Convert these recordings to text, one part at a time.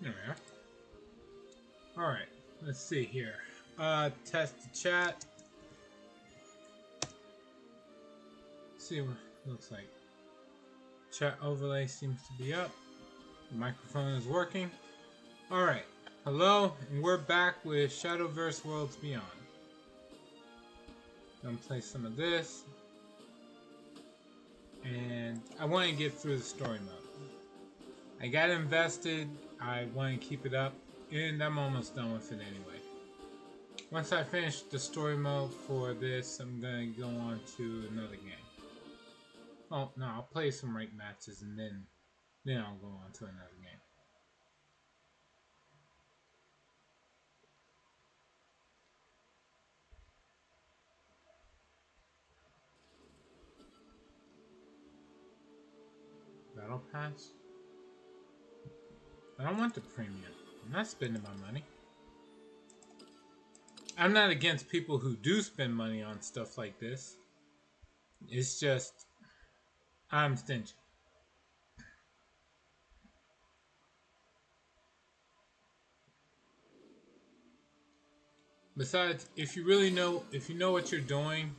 There we are. Alright, let's see here. Test the chat. See what it looks like. Chat overlay seems to be up. The microphone is working. Alright, hello, and we're back with Shadowverse Worlds Beyond. Gonna play some of this. And I want to get through the story mode. I got invested, I want to keep it up, and I'm almost done with it anyway. Once I finish the story mode for this, I'm going to go on to another game. Oh, no, I'll play some ranked matches and then I'll go on to another game. Battle Pass? I don't want the premium. I'm not spending my money. I'm not against people who do spend money on stuff like this. It's just, I'm stingy. Besides, if you know what you're doing,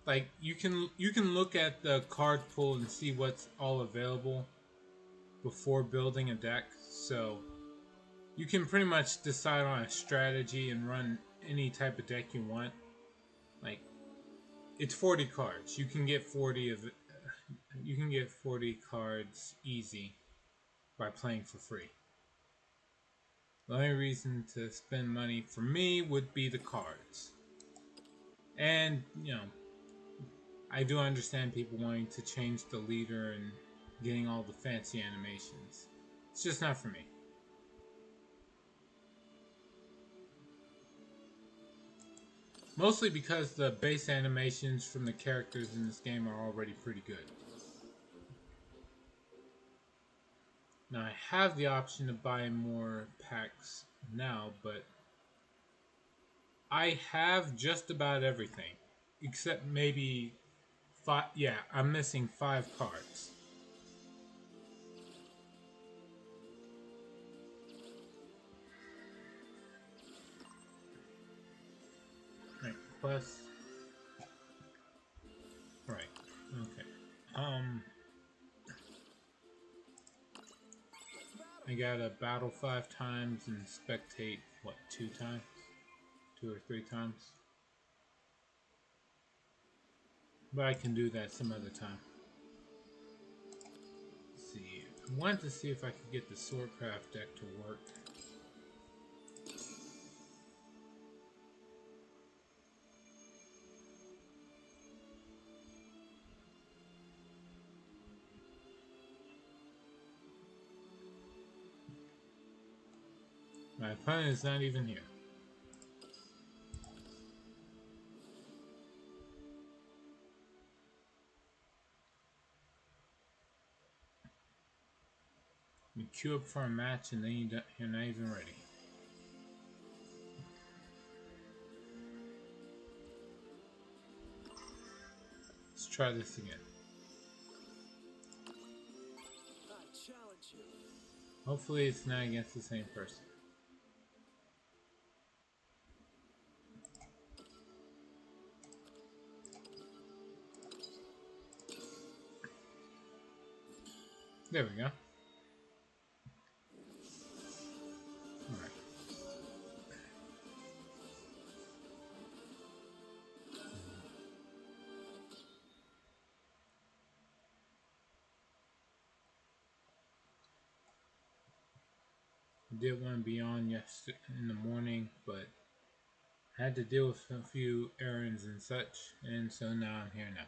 like you can look at the card pool and see what's all available before building a deck. So you can pretty much decide on a strategy and run any type of deck you want. Like, it's 40 cards. You can get 40 cards easy by playing for free. The only reason to spend money for me would be the cards. And, I do understand people wanting to change the leader and getting all the fancy animations. It's just not for me. Mostly because the base animations from the characters in this game are already pretty good. Now I have the option to buy more packs now, but I have just about everything. Except maybe 5, yeah, I'm missing 5 cards. Right, plus... Right, okay. I gotta battle 5 times and spectate, what, 2 times? 2 or 3 times? But I can do that some other time. Let's see, I wanted to see if I could get the Swordcraft deck to work. My opponent is not even here. You queue up for a match and then you're not even ready. Let's try this again. Hopefully it's not against the same person. There we go. Alright. I did want to be on yesterday in the morning, but I had to deal with a few errands and such, and so now I'm here now.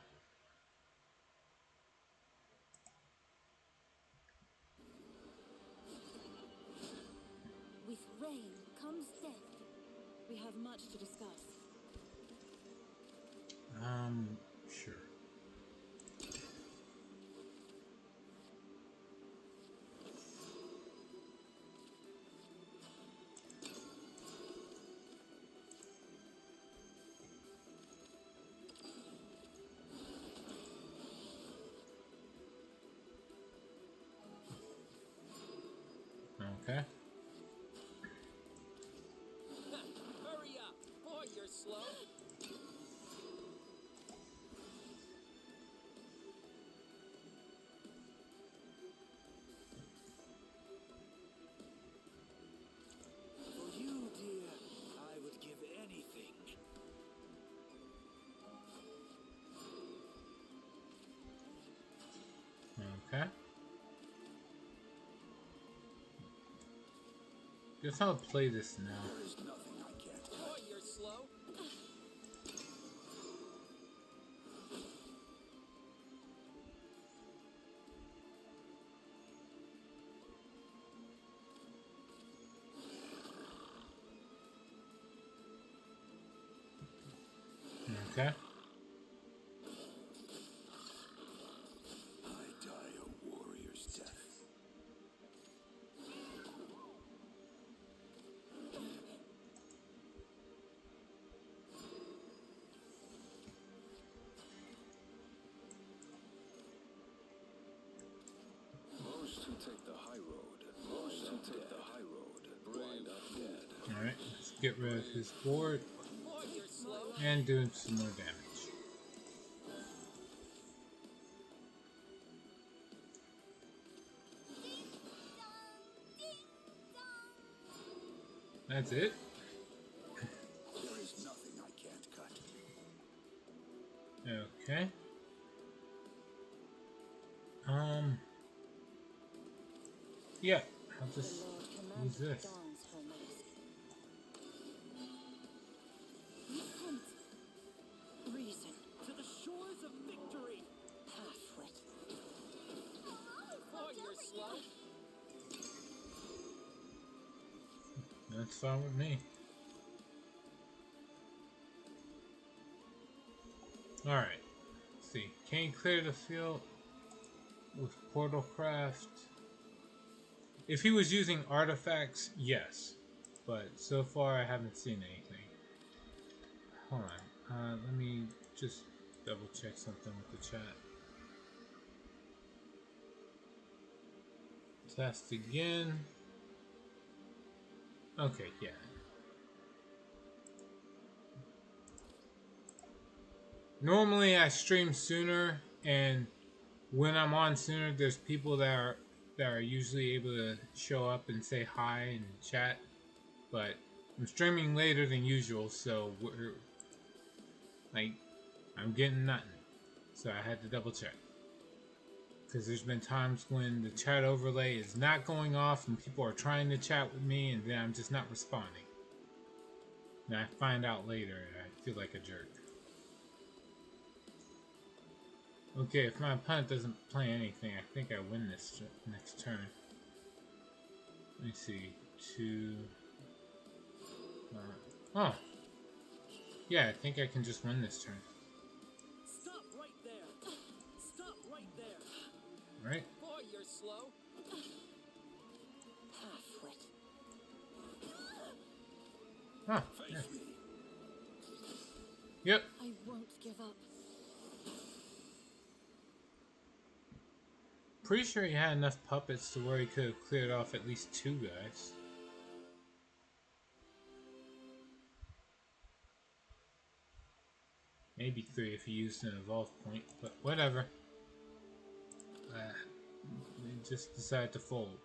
With rain comes death. We have much to discuss. Sure. Okay. Okay. Guess I'll play this now. There is nothing I can't cut. Oh, you're slow. Okay. I die a warrior's death. Most who take the high road, most who take the high road, wind up dead. Alright, let's get rid of his board Oh, you're slow. and do some more damage. That's it? There is nothing I can't cut. Okay. Yeah, I'll The just Lord use commands this. dance her mask. We hunt reason. To the shores of victory. Half-wit. Oh, you're slow. That's fine with me. Alright. Let's see. Can you clear the field with Portal Craft? If he was using artifacts, yes. But so far I haven't seen anything. Hold on. Let me just double check something with the chat. Test again. Okay, yeah. Normally I stream sooner, and when I'm on sooner, there's people that are usually able to show up and say hi and chat. But I'm streaming later than usual, so I'm getting nothing. So I had to double check. Because there's been times when the chat overlay is not going off and people are trying to chat with me and then I'm just not responding. And I find out later and I feel like a jerk. Okay, if my opponent doesn't play anything, I think I win this next turn. Let me see. 2... oh! Yeah, I think I can just win this turn. Stop right there. Stop right there. Right? Oh, you're slow. Half-wit. Oh, yeah. Face me. Yep. I won't give up. Pretty sure he had enough puppets to where he could have cleared off at least 2 guys. Maybe 3 if he used an evolve point, but whatever. He just decided to fold.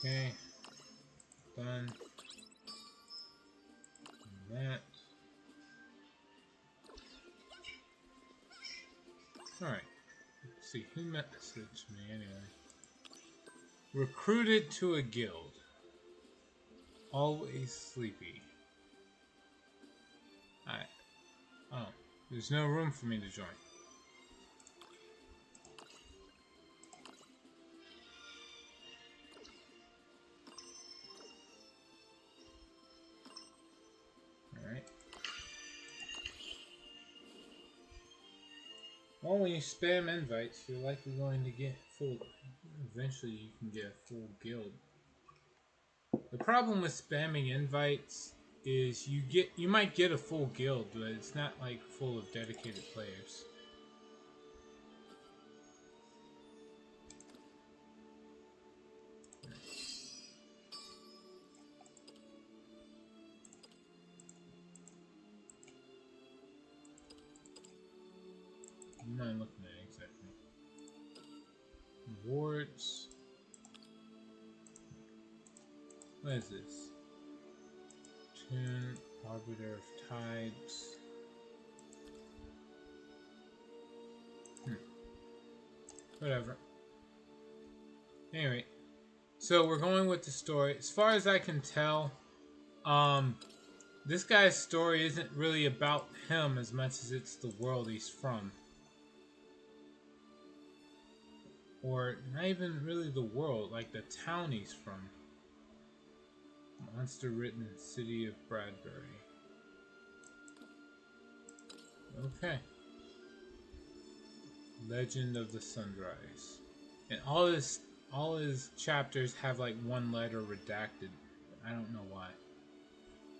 Okay. Done. And that. Alright. Let's see, who messaged me anyway? Recruited to a guild. Always sleepy. Alright. Oh. There's no room for me to join. Alright. Well, when you spam invites, you're likely going to get full. Eventually, you can get a full guild. The problem with spamming invites is you might get a full guild, but it's not like full of dedicated players. What is this? Tune, Arbiter of Tides. Whatever. Anyway, so we're going with the story. As far as I can tell, this guy's story isn't really about him as much as it's the world he's from. Or not even really the world, like the town he's from. Monster written City of Bradbury. Okay. Legend of the Sunrise. And all his chapters have like one letter redacted. I don't know why.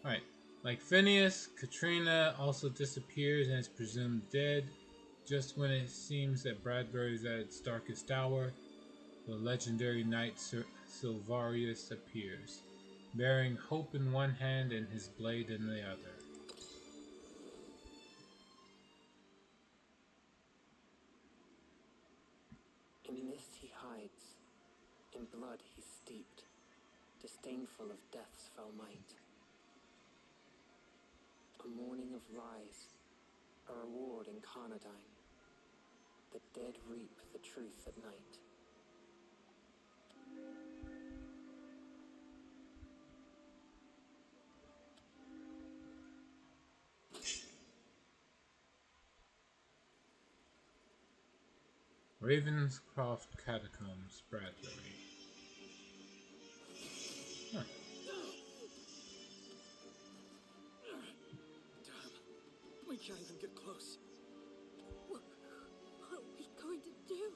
Alright. Like Phineas, Katrina also disappears and is presumed dead. Just when it seems that Bradbury is at its darkest hour, the legendary knight Silvarius appears, bearing hope in one hand and his blade in the other. In mist he hides, in blood he's steeped, disdainful of death's fell might. A morning of lies, a reward incarnadine. The dead reap the truth at night. Ravenscroft Catacombs, Bradbury. Huh. Damn. We can't even get close. What are we going to do?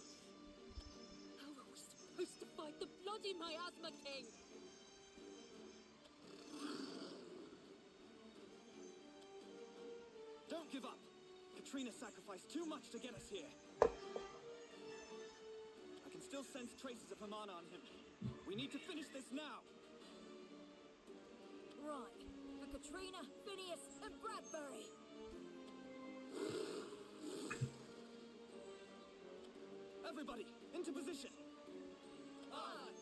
How are we supposed to fight the bloody Miasma King? Don't give up. Katrina sacrificed too much to get us here. I can still sense traces of her mana on him. We need to finish this now. Right. For Katrina, Phineas, and Bradbury. Everybody, into position. Aye.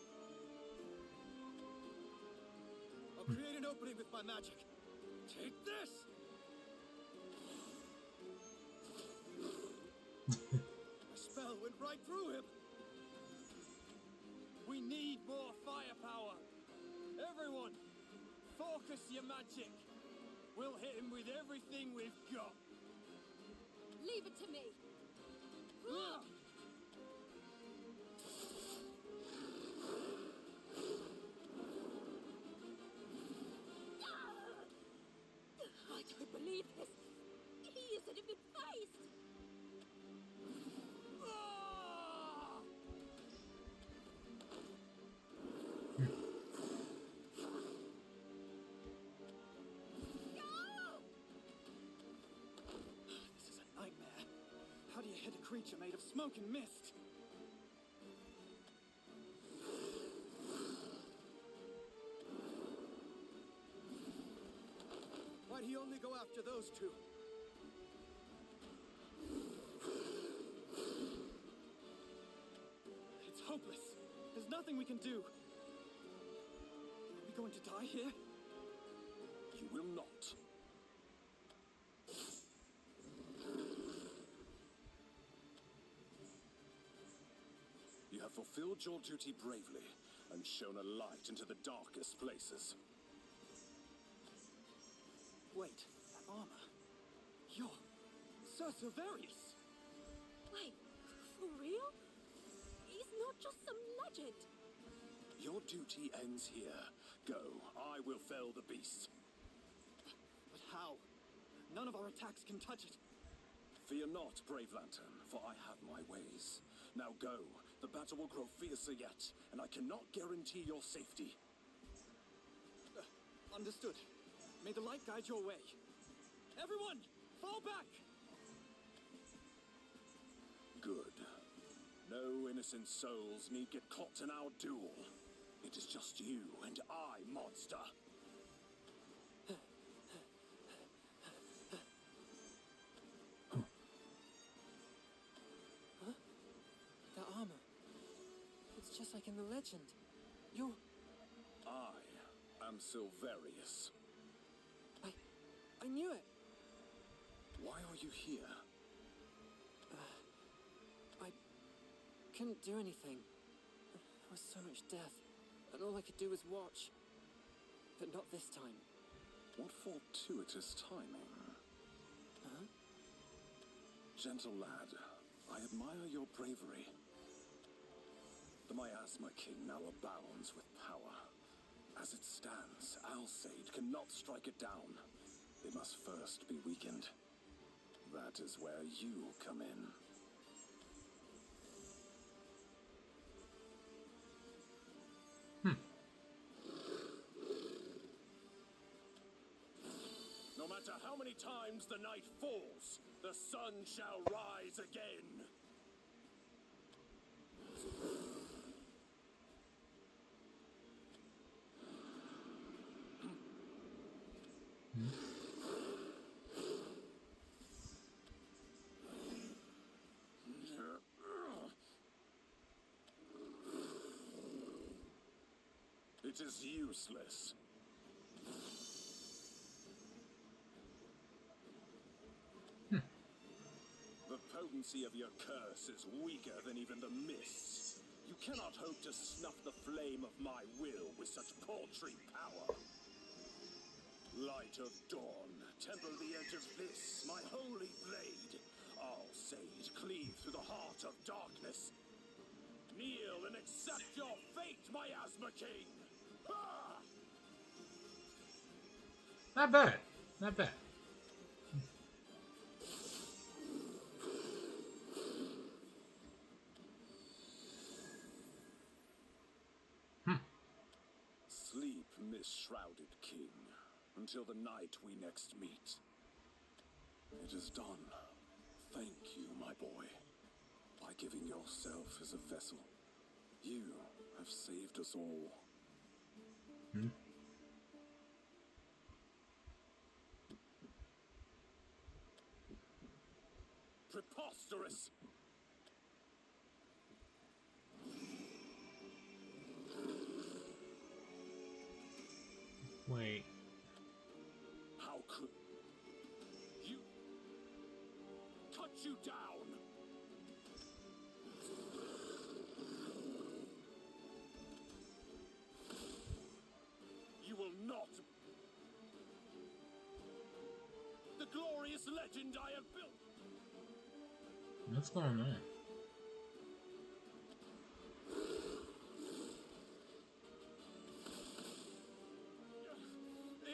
I'll create an opening with my magic. Take this! My spell went right through him. We need more firepower. Everyone, focus your magic. We'll hit him with everything we've got. Leave it to me. Ah! I don't believe this. He isn't even phased. Ah! This is a nightmare. How do you hit a creature made of smoke and mist? Why'd he only go after those two? It's hopeless. There's nothing we can do. Are we going to die here? You will not. You have fulfilled your duty bravely and shone a light into the darkest places. Wait, that armor. You're Sir Silvarius. Wait, for real? He's not just some legend. Your duty ends here. Go. I will fell the beast. But how? None of our attacks can touch it. Fear not, brave Lantern, for I have my ways. Now go. The battle will grow fiercer yet, and I cannot guarantee your safety. Understood. May the light guide your way. Everyone, fall back! Good. No innocent souls need get caught in our duel. It is just you and I, monster. The armor. It's just like in the legend. You're... I am Silverius. I knew it! Why are you here? I couldn't do anything. There was so much death, and all I could do was watch. But not this time. What fortuitous timing. Huh? Gentle lad, I admire your bravery. The Miasma King now abounds with power. As it stands, Alseid cannot strike it down. It must first be weakened. That is where you come in. No matter how many times the night falls, the sun shall rise again. It is useless. The potency of your curse is weaker than even the mists. You cannot hope to snuff the flame of my will with such paltry power. Light of dawn, temper the edge of this, my holy blade. Alseid, cleave through the heart of darkness. Kneel and accept your fate, Miasma King! Ha! Not bad. Not bad. Sleep, misshrouded king, until the night we next meet. It is done. Thank you, my boy. By giving yourself as a vessel, you have saved us all. Preposterous! Wait. How could you cut you down? You will not. The glorious legend I have built. What's going on?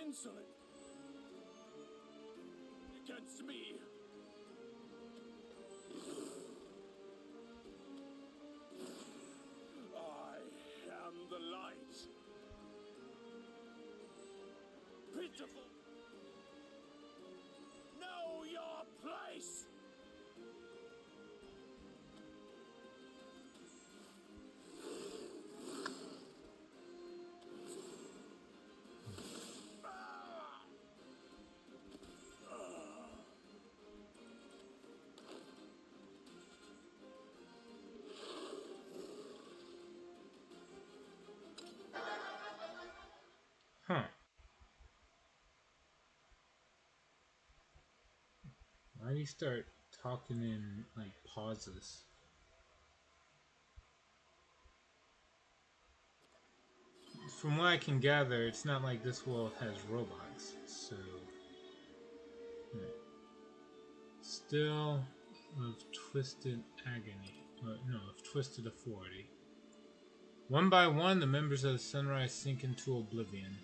Insolent against me. I am the light. Pitiful. Know your place. Huh. Why do you start talking in, like, pauses? From what I can gather, it's not like this world has robots, so... yeah. Still of twisted agony. No, of twisted authority. One by one, the members of the Sunrise sink into oblivion,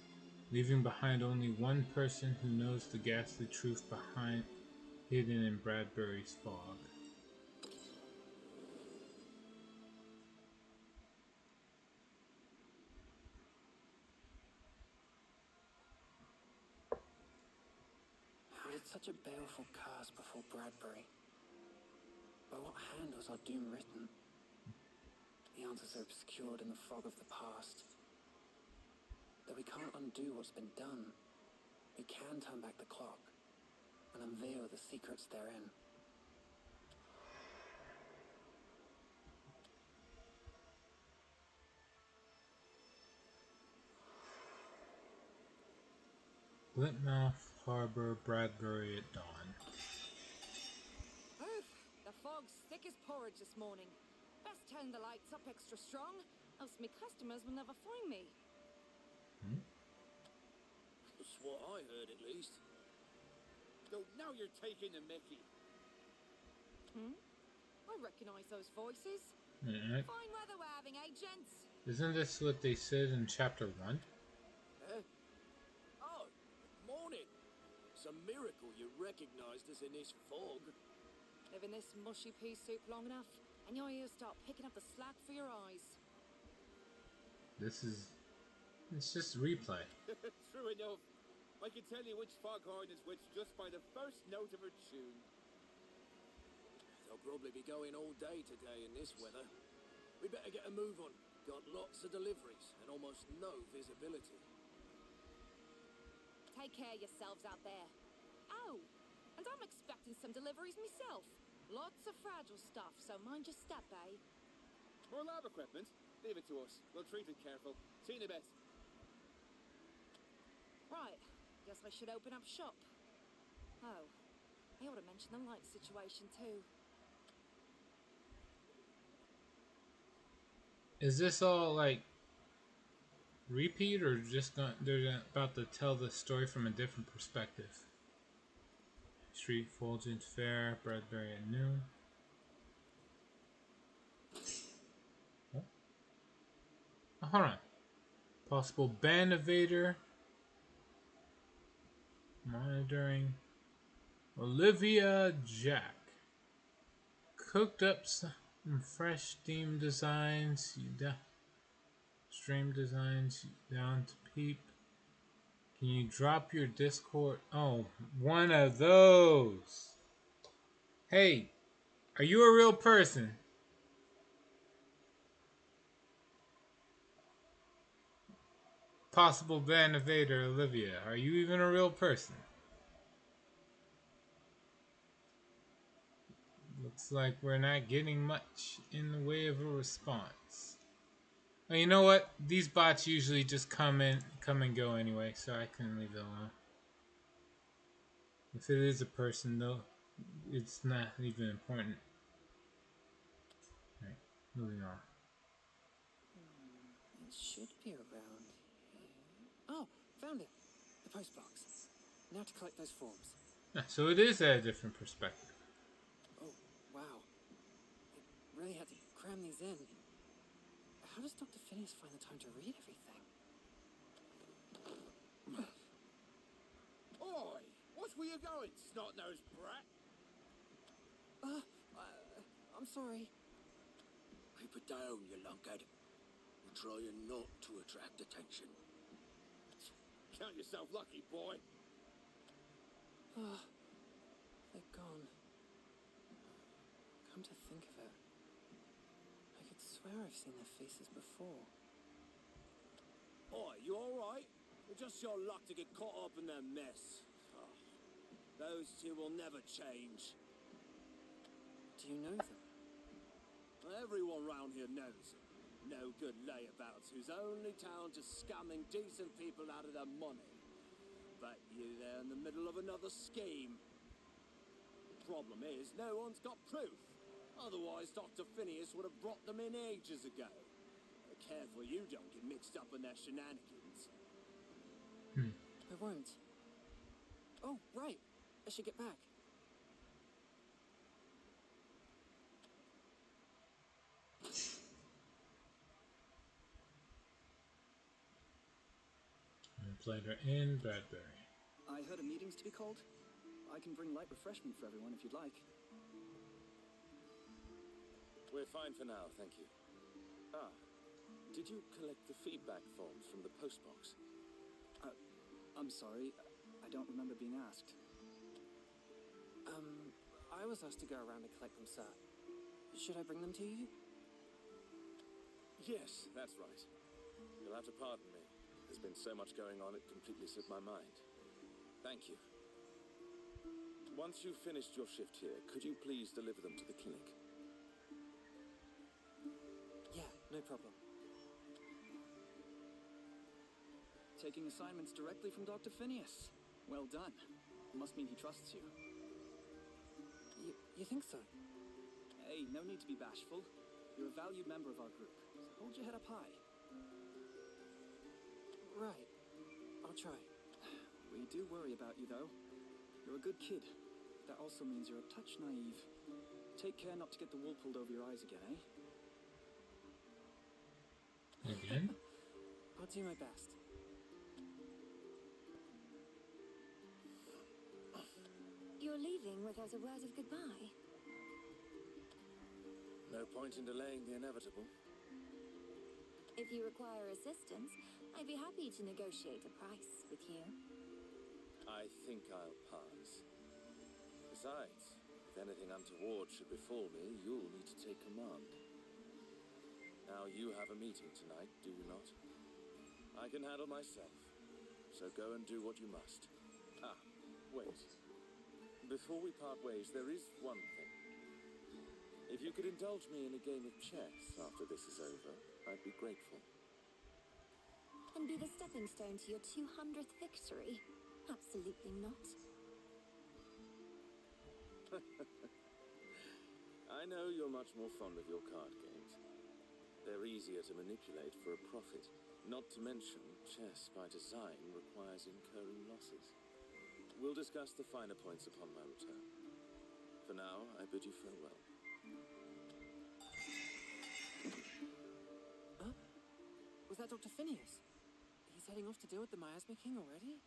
leaving behind only one person who knows the ghastly truth behind hidden in Bradbury's fog. How did such a baleful curse befall Bradbury? By what hand was our doom written? The answers are obscured in the fog of the past. Though we can't undo what's been done, we can turn back the clock and unveil the secrets therein. Glitmouth Harbor, Bradbury at dawn. Oof, the fog's thick as porridge this morning. Best turn the lights up extra strong, else me customers will never find me. That's what I heard, at least. So now you're taking the mickey. I recognise those voices. Alright. Fine weather we're having, eh, gents? Isn't this what they said in chapter 1? Oh, morning. It's a miracle you recognised us in this fog. Live in this mushy pea soup long enough, and your ears start picking up the slack for your eyes. It's just a replay. True enough. I can tell you which foghorn is which just by the first note of her tune. They'll probably be going all day today in this weather. We better get a move on. Got lots of deliveries and almost no visibility. Take care of yourselves out there. Oh, and I'm expecting some deliveries myself. Lots of fragile stuff, so mind your step, eh? More lab equipment? Leave it to us. We'll treat it careful. See you in a bit. Right, guess I should open up shop. Oh, I ought to mention the light situation too. Is this all like repeat or just they're about to tell the story from a different perspective? Street, Fulgent, Fair, Bradbury at noon. Oh, hold on. Possible band evader. Monitoring. Olivia Jack. Cooked up some fresh steam designs. Stream designs down to peep. Can you drop your Discord? Oh, one of those. Hey, are you a real person? Possible band evader Olivia, are you even a real person? Looks like we're not getting much in the way of a response. Oh, you know what? These bots usually just come and go anyway, so I can leave it alone. If it is a person, though, it's not even important. Alright, moving on. It should be around here. Oh, found it. The post box. Now to collect those forms. So it is at a different perspective. Oh, wow. I really had to cram these in. How does Dr. Phineas find the time to read everything? Oi! What's where you going, snot-nosed brat? I'm sorry. Keep it down, you lunkhead. We're trying not to attract attention. Count yourself lucky, boy. They're gone. Come to think of it, I could swear I've seen their faces before. Oi, you alright? It's just your luck to get caught up in their mess. Oh, those two will never change. Do you know them? Everyone round here knows them. No good layabouts whose only talent is scamming decent people out of their money. But you there in the middle of another scheme. The problem is, no one's got proof. Otherwise, Dr. Phineas would have brought them in ages ago. Careful you don't get mixed up in their shenanigans. I won't. Oh, right. I should get back. Planter in Bradbury. I heard a meeting's to be called. I can bring light refreshment for everyone if you'd like. We're fine for now, thank you. Ah, did you collect the feedback forms from the postbox? I'm sorry, I don't remember being asked. I was asked to go around and collect them, sir. Should I bring them to you? Yes, that's right. You'll have to pardon me. There's been so much going on, it completely slipped my mind. Thank you. Once you've finished your shift here, could you please deliver them to the clinic? Yeah, no problem. Taking assignments directly from Dr. Phineas. Well done. Must mean he trusts you. You think so? Hey, no need to be bashful. You're a valued member of our group, so hold your head up high. Right. I'll try. We do worry about you, though. You're a good kid. That also means you're a touch naive. Take care not to get the wool pulled over your eyes again, eh? Again? I'll do my best. You're leaving without a word of goodbye. No point in delaying the inevitable. If you require assistance, I'd be happy to negotiate a price with you. I think I'll pass. Besides, if anything untoward should befall me, you'll need to take command. Now you have a meeting tonight, do you not? I can handle myself, so go and do what you must. Ah, wait. Before we part ways, there is one thing. If you could indulge me in a game of chess after this is over, I'd be grateful. And be the stepping stone to your 200th victory? Absolutely not. I know you're much more fond of your card games. They're easier to manipulate for a profit. Not to mention, chess by design requires incurring losses. We'll discuss the finer points upon my return. For now, I bid you farewell. Huh? Was that Dr. Phineas? He's heading off to deal with the Miasma King already?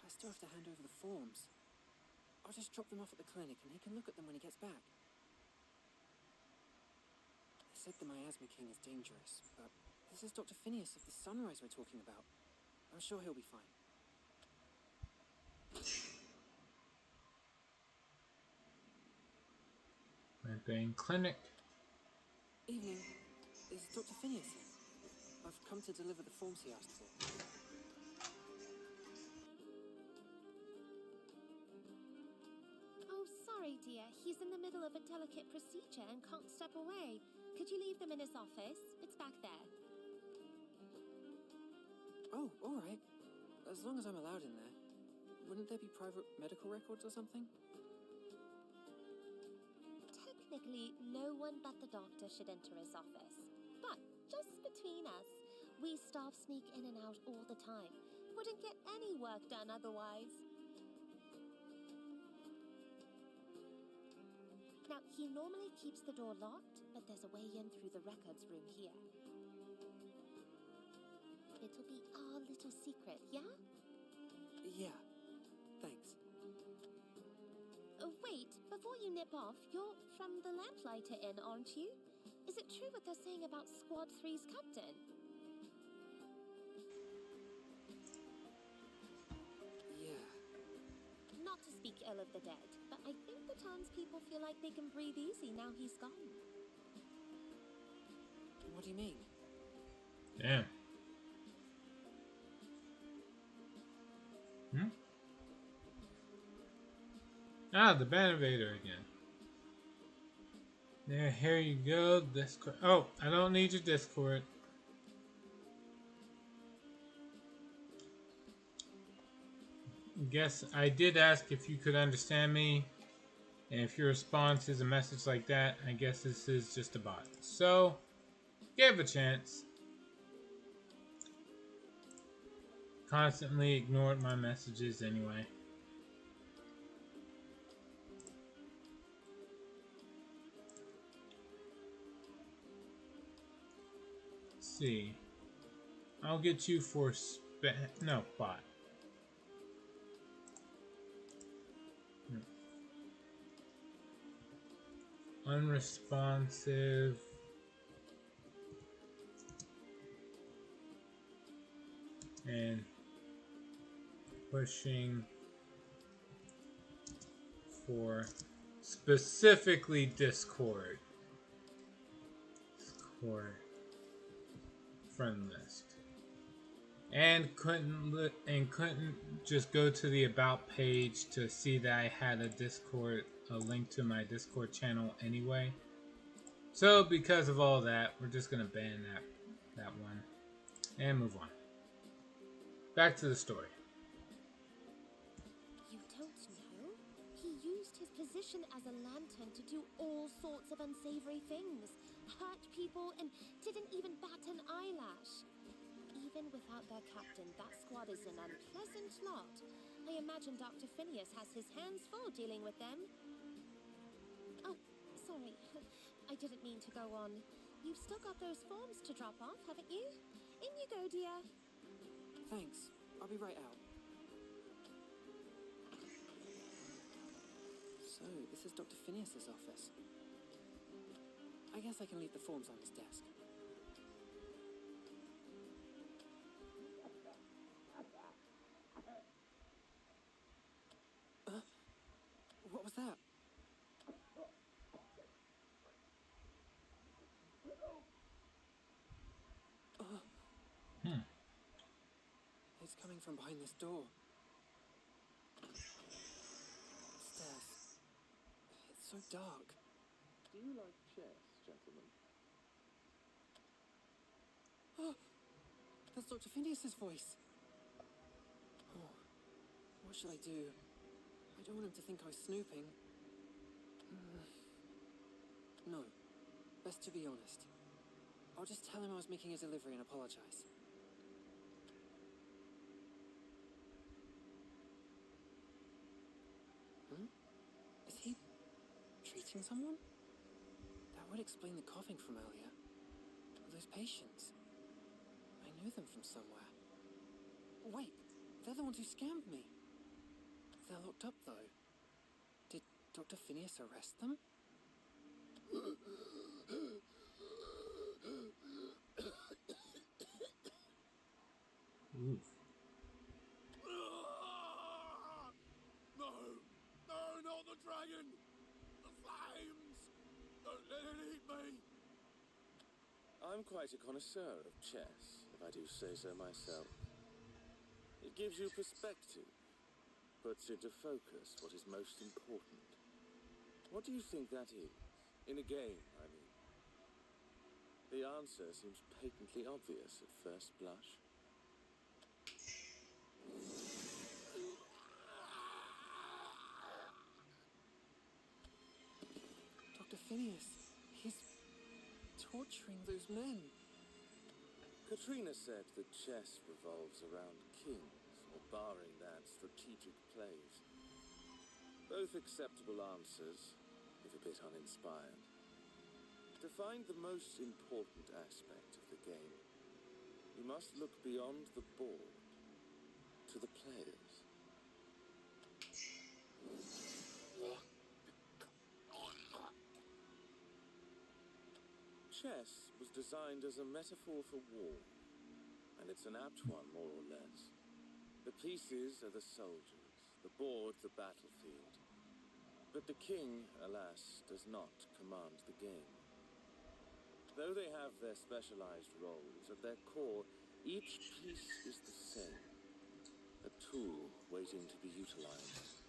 I still have to hand over the forms. I'll just drop them off at the clinic and he can look at them when he gets back. They said the Miasma King is dangerous, but this is Dr. Phineas of the Sunrise we're talking about. I'm sure he'll be fine. Medbane Clinic. Evening. Is Dr. Phineas in? I've come to deliver the forms he asked for. Oh, sorry, dear. He's in the middle of a delicate procedure and can't step away. Could you leave them in his office? It's back there. Oh, all right. As long as I'm allowed in there. Wouldn't there be private medical records or something? Technically, no one but the doctor should enter his office. But just between us, we staff sneak in and out all the time. Wouldn't get any work done otherwise. Now, he normally keeps the door locked, but there's a way in through the records room here. It'll be our little secret, yeah? Yeah. Thanks. Oh, wait, before you nip off, you're from the Lamplighter Inn, aren't you? Is it true what they're saying about Squad 3's captain? Yeah. Not to speak ill of the dead, but I think the townspeople feel like they can breathe easy now he's gone. What do you mean? Damn. Ah, the Bannervator again. There, here you go. Discord. Oh, I don't need your Discord. Guess I did ask if you could understand me, and if your response is a message like that, I guess this is just a bot. So, give a chance. Constantly ignored my messages anyway. Let's see. I'll get you for no, bot. Unresponsive. And pushing for specifically Discord. Discord friend list. And couldn't just go to the about page to see that I had a link to my Discord channel anyway. So because of all that, we're just gonna ban that one and move on. Back to the story. position as a lantern to do all sorts of unsavory things, hurt people, and didn't even bat an eyelash. Even without their captain, that squad is an unpleasant lot. I imagine Dr. Phineas has his hands full dealing with them. Oh, sorry. I didn't mean to go on. You've still got those forms to drop off, haven't you? In you go, dear. Thanks. I'll be right out. So, this is Dr. Phineas's office. I guess I can leave the forms on his desk. What was that? It's coming from behind this door. Stairs. It's so dark. Do you like chess, gentlemen? Oh, that's Dr. Phineas's voice. Oh, what should I do? I don't want him to think I was snooping. No, best to be honest. I'll just tell him I was making a delivery and apologize. Is he treating someone? That would explain the coughing from earlier. Those patients. I knew them from somewhere. Wait, they're the ones who scammed me. They're locked up, though. Did Dr. Phineas arrest them? Oof. No! No, not the dragon! The flames! Don't let it eat me! I'm quite a connoisseur of chess, if I do say so myself. It gives you perspective, puts into focus what is most important. What do you think that is? In a game, I mean. The answer seems patently obvious at first blush. Dr. Phineas, he's torturing those men. Katrina said that chess revolves around kings, or barring that, strategic plays. Both acceptable answers, if a bit uninspired. To find the most important aspect of the game, you must look beyond the board to the players. Chess was designed as a metaphor for war, and it's an apt one, more or less. The pieces are the soldiers, the board the battlefield. But the king, alas, does not command the game. Though they have their specialized roles, at their core, each piece is the same. A tool waiting to be utilized.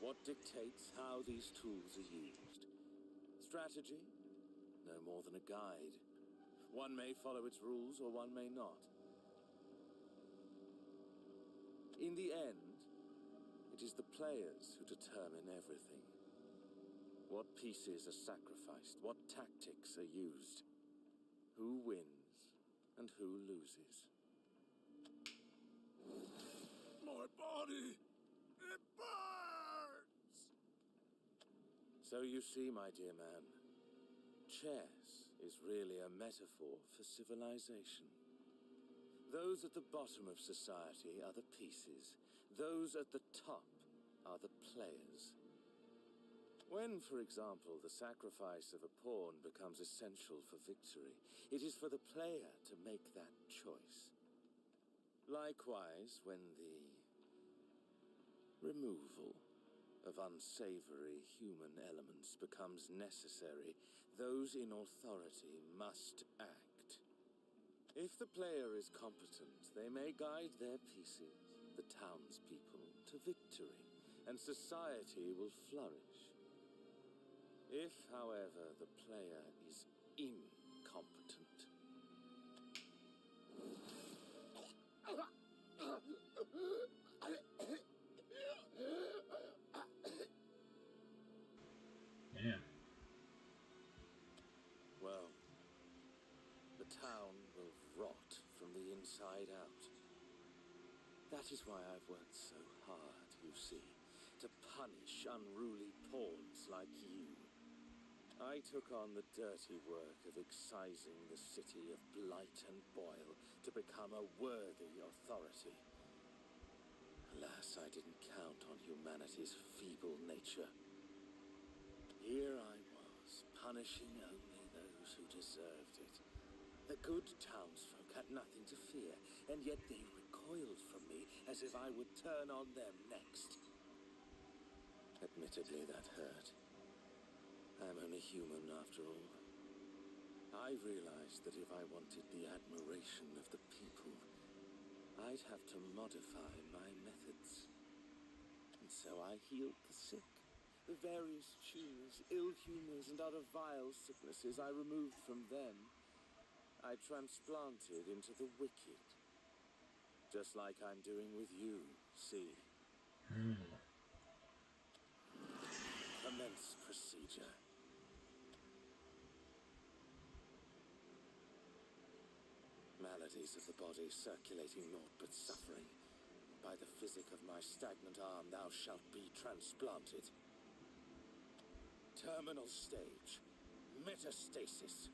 What dictates how these tools are used? Strategy? No more than a guide. One may follow its rules or one may not. In the end, it is the players who determine everything. What pieces are sacrificed, what tactics are used, who wins and who loses. My body! It burns! So you see, my dear man, chess is really a metaphor for civilization. Those at the bottom of society are the pieces. Those at the top are the players. When, for example, the sacrifice of a pawn becomes essential for victory, it is for the player to make that choice. Likewise, when the removal of unsavory human elements becomes necessary, those in authority must act. If the player is competent, they may guide their pieces, the townspeople, to victory, and society will flourish. If, however, the player is incompetent, inside out. That is why I've worked so hard, you see, to punish unruly pawns like you. I took on the dirty work of excising the city of blight and boil to become a worthy authority. Alas, I didn't count on humanity's feeble nature. Here I was, punishing only those who deserved it. The good townsfolk had nothing to fear, and yet they recoiled from me as if I would turn on them next. Admittedly, that hurt. I'm only human after all. I realized that if I wanted the admiration of the people, I'd have to modify my methods. And so I healed the sick. The various tumors, ill humors, and other vile sicknesses I removed from them, I transplanted into the wicked. Just like I'm doing with you, see? Commence procedure. Maladies of the body circulating naught but suffering. By the physic of my stagnant arm, thou shalt be transplanted. Terminal stage. Metastasis.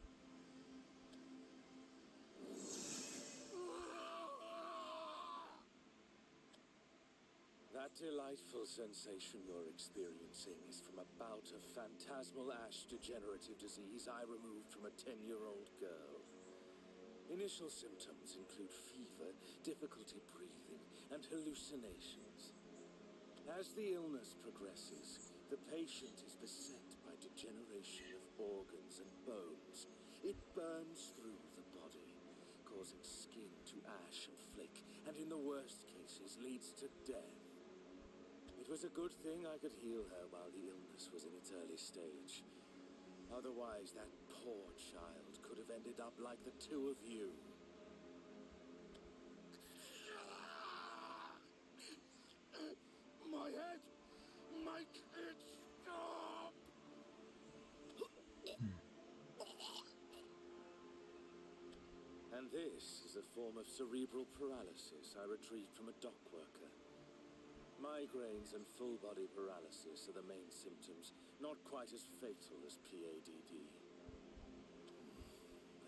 That delightful sensation you're experiencing is from a bout of phantasmal ash degenerative disease I removed from a 10-year-old girl. Initial symptoms include fever, difficulty breathing, and hallucinations. As the illness progresses, the patient is beset by degeneration of organs and bones. It burns through the body, causing skin to ash and flake, and in the worst cases leads to death. It was a good thing I could heal her while the illness was in its early stage. Otherwise, that poor child could have ended up like the two of you. My head! My kid! Stop! And this is a form of cerebral paralysis I retrieved from a dock worker. Migraines and full-body paralysis are the main symptoms, not quite as fatal as PADD.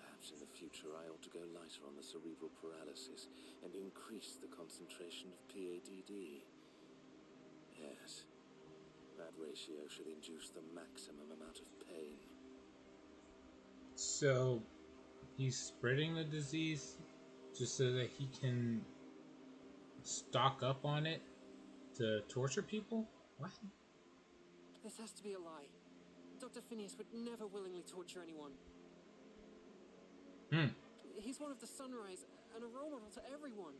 Perhaps in the future I ought to go lighter on the cerebral paralysis and increase the concentration of PADD. Yes, that ratio should induce the maximum amount of pain. So, he's spreading the disease just so that he can stock up on it to torture people? What? This has to be a lie. Dr. Phineas would never willingly torture anyone. He's one of the Sunrise and a role model to everyone.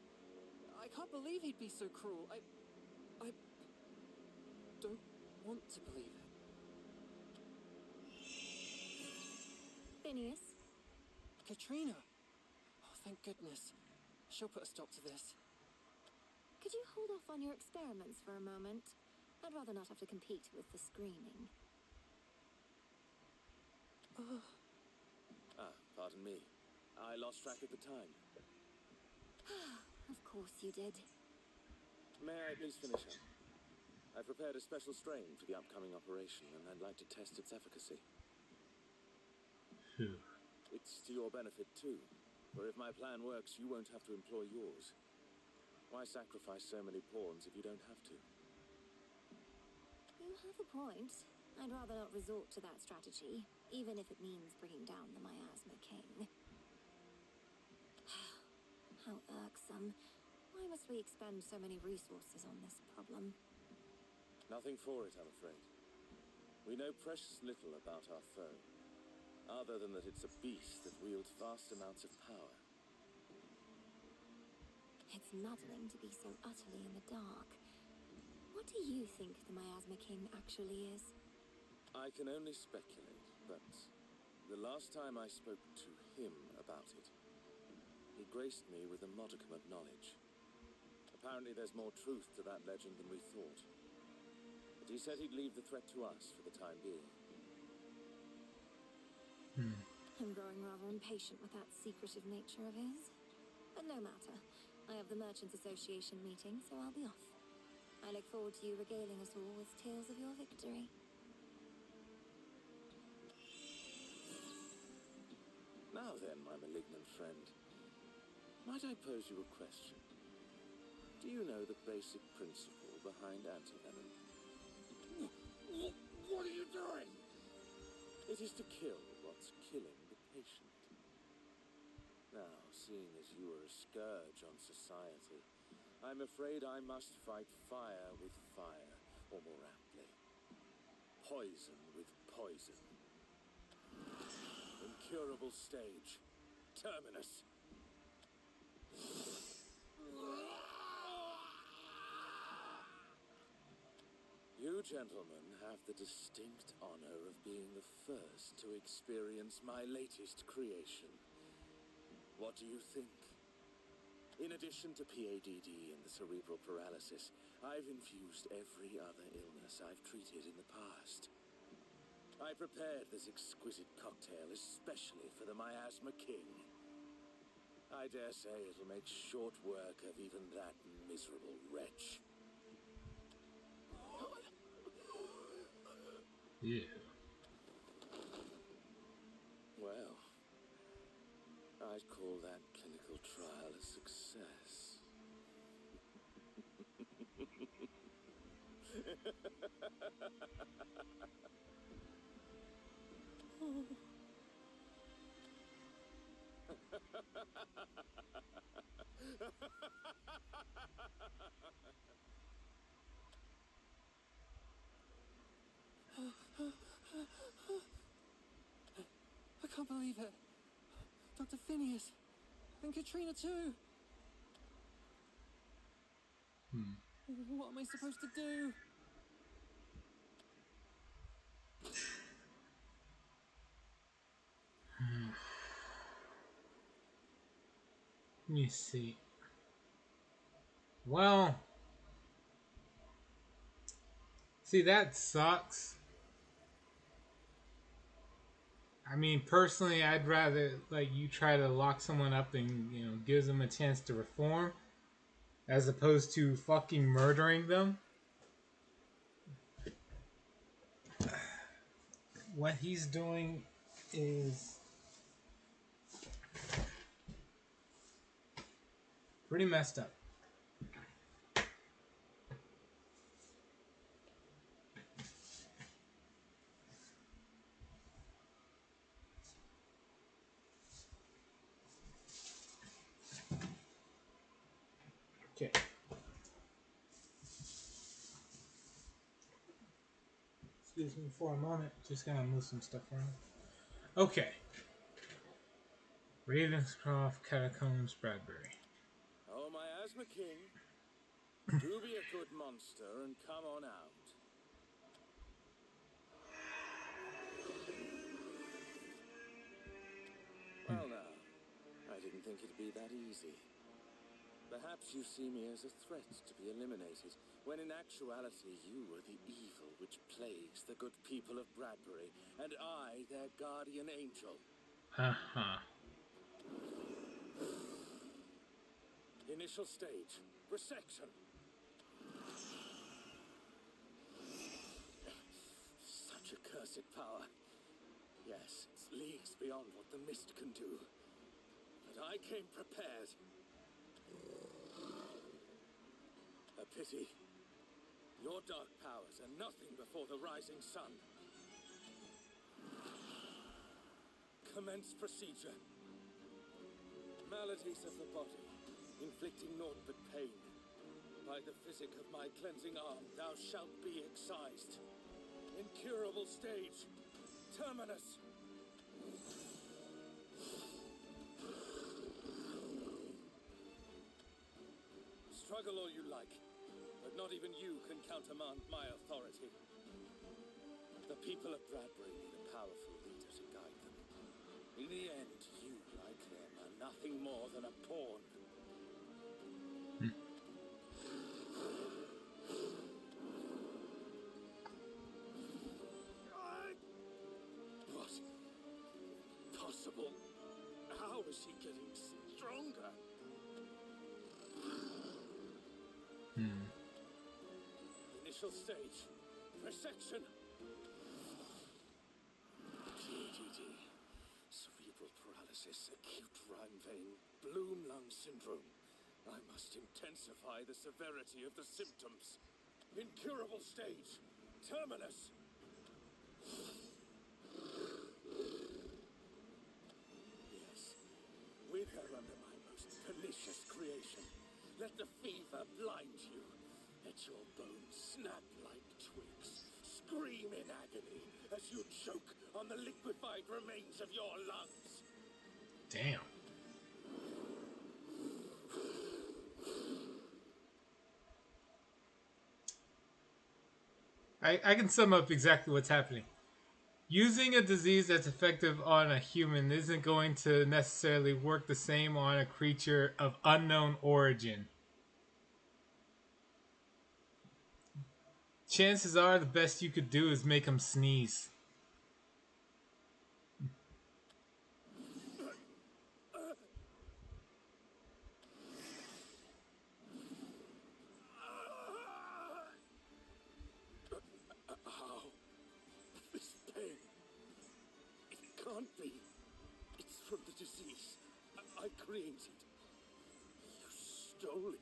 I can't believe he'd be so cruel. I don't want to believe it. Phineas? Katrina! Oh, thank goodness. She'll put a stop to this. Could you hold off on your experiments for a moment? I'd rather not have to compete with the screaming. Pardon me. I lost track of the time. Of course you did. May I please finish up? I've prepared a special strain for the upcoming operation, and I'd like to test its efficacy. It's to your benefit, too. For if my plan works, you won't have to employ yours. Why sacrifice so many pawns if you don't have to? You have a point. I'd rather not resort to that strategy, even if it means bringing down the Miasma King. How irksome. Why must we expend so many resources on this problem? Nothing for it, I'm afraid. We know precious little about our foe, other than that it's a beast that wields vast amounts of power. It's maddening to be so utterly in the dark. What do you think the Miasma King actually is? I can only speculate, but the last time I spoke to him about it, he graced me with a modicum of knowledge. Apparently there's more truth to that legend than we thought. But he said he'd leave the threat to us for the time being. I'm growing rather impatient with that secretive nature of his. But no matter. I have the Merchants Association meeting, so I'll be off. I look forward to you regaling us all with tales of your victory. Now then, my malignant friend, might I pose you a question? Do you know the basic principle behind antivenom? What are you doing? It is to kill what's killing the patient. Now, seeing as you are a scourge on society, I'm afraid I must fight fire with fire, or more aptly, poison with poison. Incurable stage. Terminus. You gentlemen have the distinct honor of being the first to experience my latest creation. What do you think? In addition to PADD and the cerebral paralysis, I've infused every other illness I've treated in the past. I prepared this exquisite cocktail especially for the Miasma King. I dare say it'll make short work of even that miserable wretch. Yeah. Well, I'd call that clinical trial a success. I can't believe it. Dr. Phineas. And Katrina too. What am I supposed to do? Let me see. Well, see, that sucks. I mean, personally, I'd rather like you try to lock someone up and gives them a chance to reform, as opposed to fucking murdering them. What he's doing is pretty messed up. Okay. Excuse me for a moment. Just gonna move some stuff around. Okay. Ravenscroft Catacombs, Bradbury. Oh, Miasma King, do be a good monster and come on out. Well now, I didn't think it'd be that easy. Perhaps you see me as a threat to be eliminated, when in actuality you are the evil which plagues the good people of Bradbury, and I their guardian angel. Uh-huh. Initial stage, resection. Such accursed power. Yes, it's leagues beyond what the mist can do. But I came prepared. A pity. Your dark powers are nothing before the rising sun. Commence procedure. Maladies of the body, inflicting naught but pain. By the physic of my cleansing arm, thou shalt be excised. Incurable stage. Terminus. Struggle all you like, but not even you can countermand my authority. The people of Bradbury need a powerful leader to guide them. In the end, you, like them, are nothing more than a pawn. What? Possible? How is he getting stronger? Initial stage. Resection. GDD. Cerebral paralysis, acute rhyme vein, Bloom lung syndrome. I must intensify the severity of the symptoms. Incurable stage. Terminus. Yes. With her under my most delicious creation. Let the fever blind you. Let your bones snap like twigs. Scream in agony as you choke on the liquefied remains of your lungs. Damn. I can sum up exactly what's happening. Using a disease that's effective on a human isn't going to necessarily work the same on a creature of unknown origin. Chances are the best you could do is make them sneeze. How? This pain. It can't be. It's from the disease. I created. You stole it.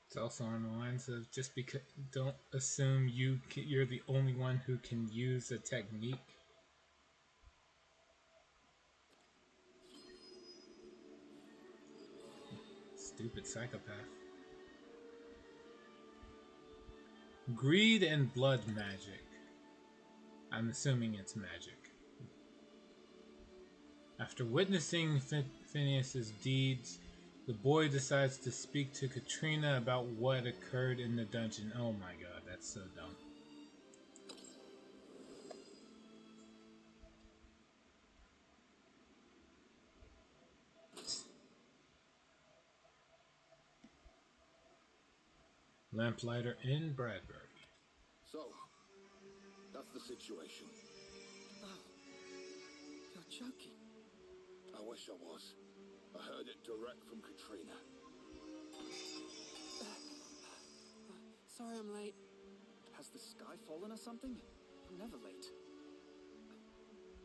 It's also on the lines of just because don't assume you're the only one who can use a technique. Stupid psychopath. Greed and blood magic. I'm assuming it's magic. After witnessing Phineas's deeds, the boy decides to speak to Katrina about what occurred in the dungeon. Oh my god, that's so dumb. Lamplighter in Bradbury. So, that's the situation. You're joking. I wish I was. I heard it direct from Katrina. Sorry I'm late. Has the sky fallen or something? I'm never late.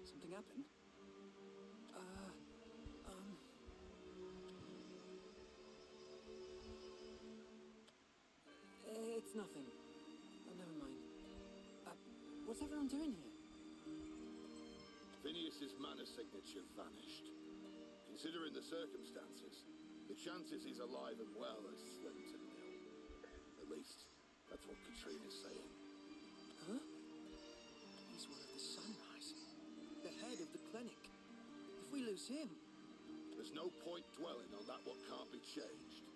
Something happened? It's nothing. Never mind. What's everyone doing here? Phineas's mana signature vanished. Considering the circumstances, the chances he's alive and well are slim to nil. At least, that's what Katrina's saying. Huh? He's one of the Sunrise. The head of the clinic. If we lose him... There's no point dwelling on that what can't be changed.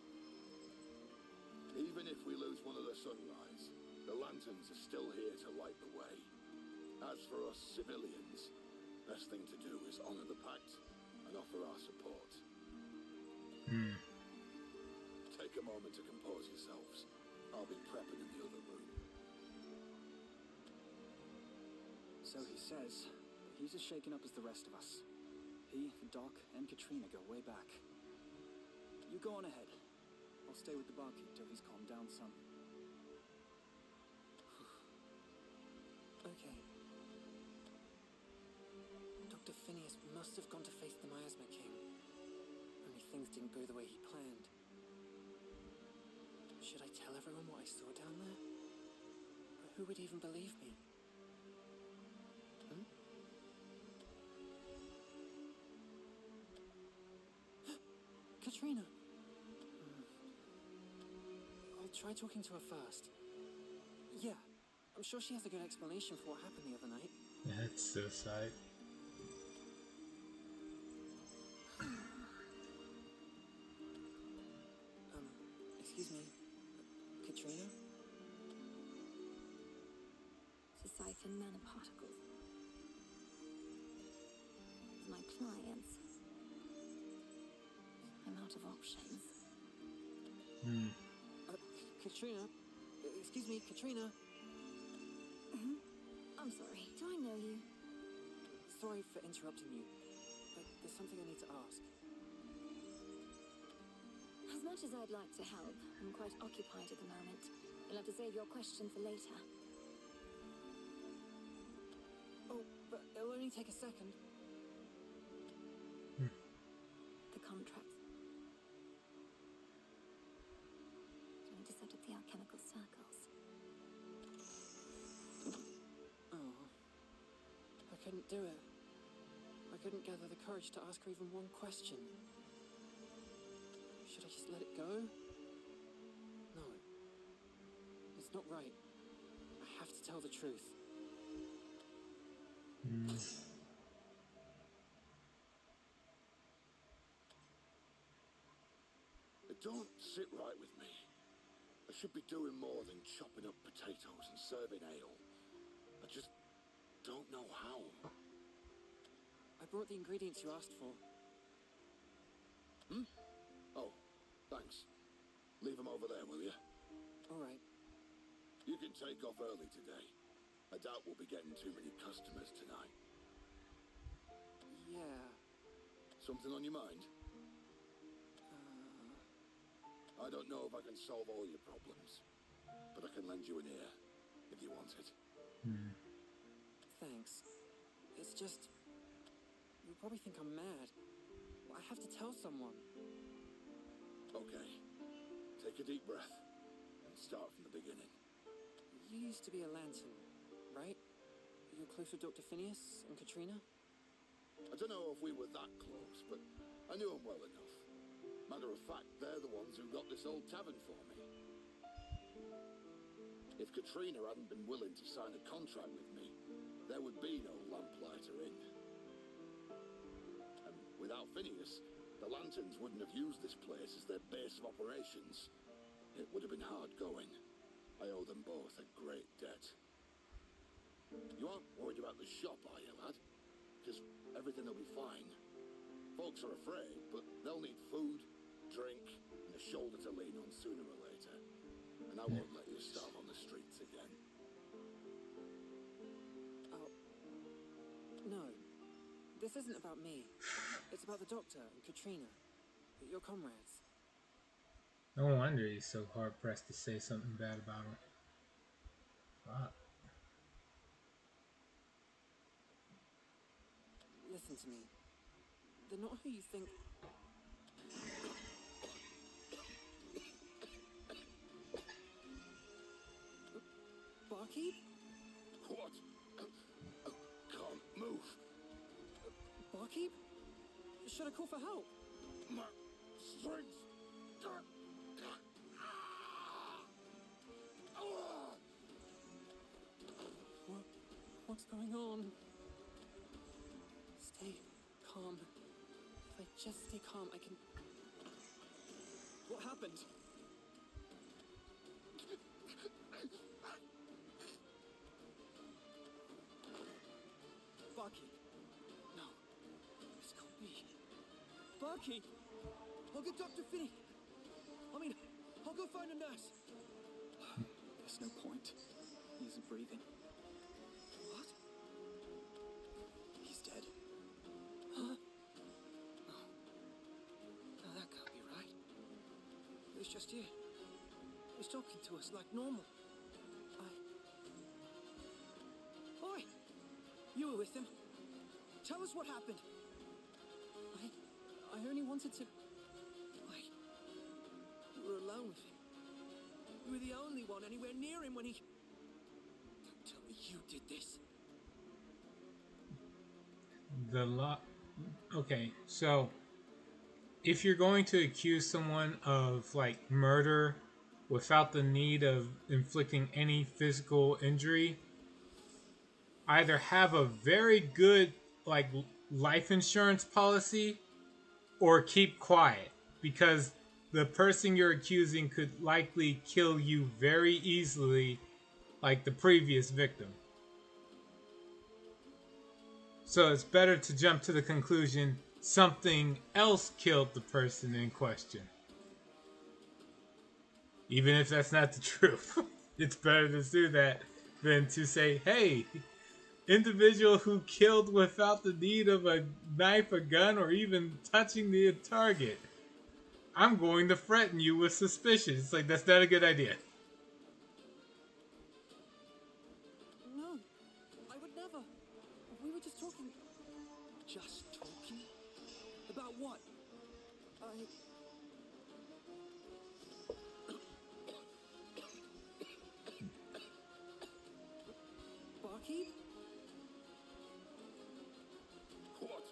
Even if we lose one of the Sunrise, the Lanterns are still here to light the way. As for us civilians, best thing to do is honor the pact and offer our support. Take a moment to compose yourselves. I'll be prepping in the other room. So he says. He's as shaken up as the rest of us. He, the Doc, and Katrina go way back. You go on ahead. I'll stay with the barkeep till he's calmed down some. Okay. Dr. Phineas must have gone to face the Miasma King. Only things didn't go the way he planned. Should I tell everyone what I saw down there? But who would even believe me? Katrina! I'll try talking to her first. Yeah, I'm sure she has a good explanation for what happened the other night. That's suicide. Excuse me, Katrina? siphon nanoparticles. As my clients, I'm out of options. Katrina? Excuse me, Katrina? I'm sorry, do I know you? Sorry for interrupting you, but there's something I need to ask. As much as I'd like to help, I'm quite occupied at the moment. You'll have to save your question for later. Oh, but it'll only take a second. The contract. Trying to set up the alchemical circles. Oh, I couldn't do it. I couldn't gather the courage to ask her even one question. Should I just let it go? No. It's not right. I have to tell the truth. It don't sit right with me. I should be doing more than chopping up potatoes and serving ale. I just don't know how. I brought the ingredients you asked for. Oh, thanks. Leave them over there, will you? All right. You can take off early today. I doubt we'll be getting too many customers tonight. Yeah. Something on your mind? I don't know if I can solve all your problems, but I can lend you an ear if you want it. Thanks. It's just... You'll probably think I'm mad. I have to tell someone. Okay. Take a deep breath and start from the beginning. You used to be a lantern, right? You're close with Dr. Phineas and Katrina? I don't know if we were that close, but I knew them well enough. Matter of fact, they're the ones who got this old tavern for me. If Katrina hadn't been willing to sign a contract with me, there would be no Lamplighter Inn. And without Phineas, the Lanterns wouldn't have used this place as their base of operations. It would have been hard going. I owe them both a great debt. You aren't worried about the shop, are you, lad? Because everything will be fine. Folks are afraid, but they'll need food, drink, and a shoulder to lean on sooner or later. And I won't let you starve on the streets again. Oh. No. This isn't about me. It's about the Doctor and Katrina. Your comrades. No wonder he's so hard pressed to say something bad about him. Fuck. Listen to me. They're not who you think. Barkeep? What? Can't move. Barkeep? Should I call for help? My strength. What's going on? Stay calm. If I just stay calm, I can... What happened? Barkeep. No. This can't be. Barkeep! I'll get Dr. Finney. I'll go find a nurse. There's no point. He isn't breathing. What? He's dead. Huh? No. No, that can't be right. It was just you. He was talking to us like normal. Oi! You were with him. Tell us what happened. I only wanted to... Wait. You were alone with him. You were the only one anywhere near him when he... Don't tell me you did this. Okay, so if you're going to accuse someone of like murder without the need of inflicting any physical injury, either have a very good like life insurance policy or keep quiet, because the person you're accusing could likely kill you very easily, like the previous victim. So it's better to jump to the conclusion something else killed the person in question. Even if that's not the truth. It's better to do that than to say, hey, individual who killed without the need of a knife, a gun, or even touching the target. I'm going to threaten you with suspicion. It's like, that's not a good idea. No, I would never. We were just talking. Just talking? About what? Barkeep? What?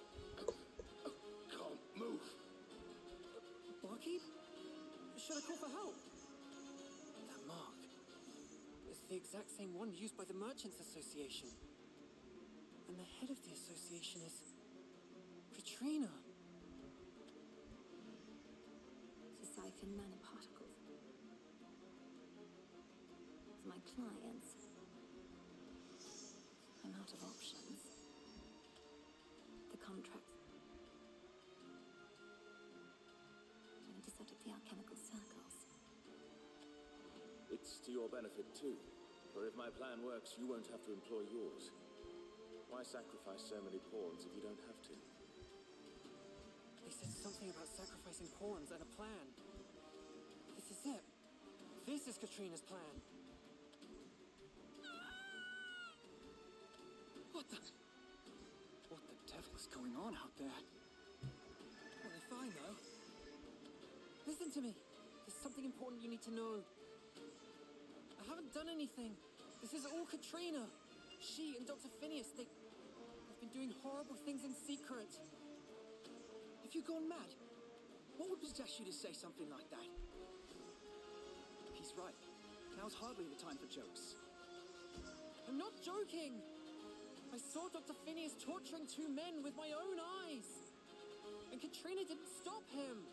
Can't move. Barkeep? Should I call for help? That mark is the exact same one used by the Merchants Association. And the head of the association is Katrina. To siphon nanoparticles. For my clients. I'm out of options. The contract. I need to set up the alchemical circles. It's to your benefit too. For if my plan works, you won't have to employ yours. Why sacrifice so many pawns if you don't have to? They said something about sacrificing pawns and a plan. This is it. This is Katrina's plan. What the devil is going on out there? Well, if I know. Listen to me. There's something important you need to know. I haven't done anything. This is all Katrina. She and Dr. Phineas, they've been doing horrible things in secret. Have you gone mad? What would possess you to say something like that? He's right. Now's hardly the time for jokes. I'm not joking! I saw Dr. Phineas torturing two men with my own eyes! And Katrina didn't stop him!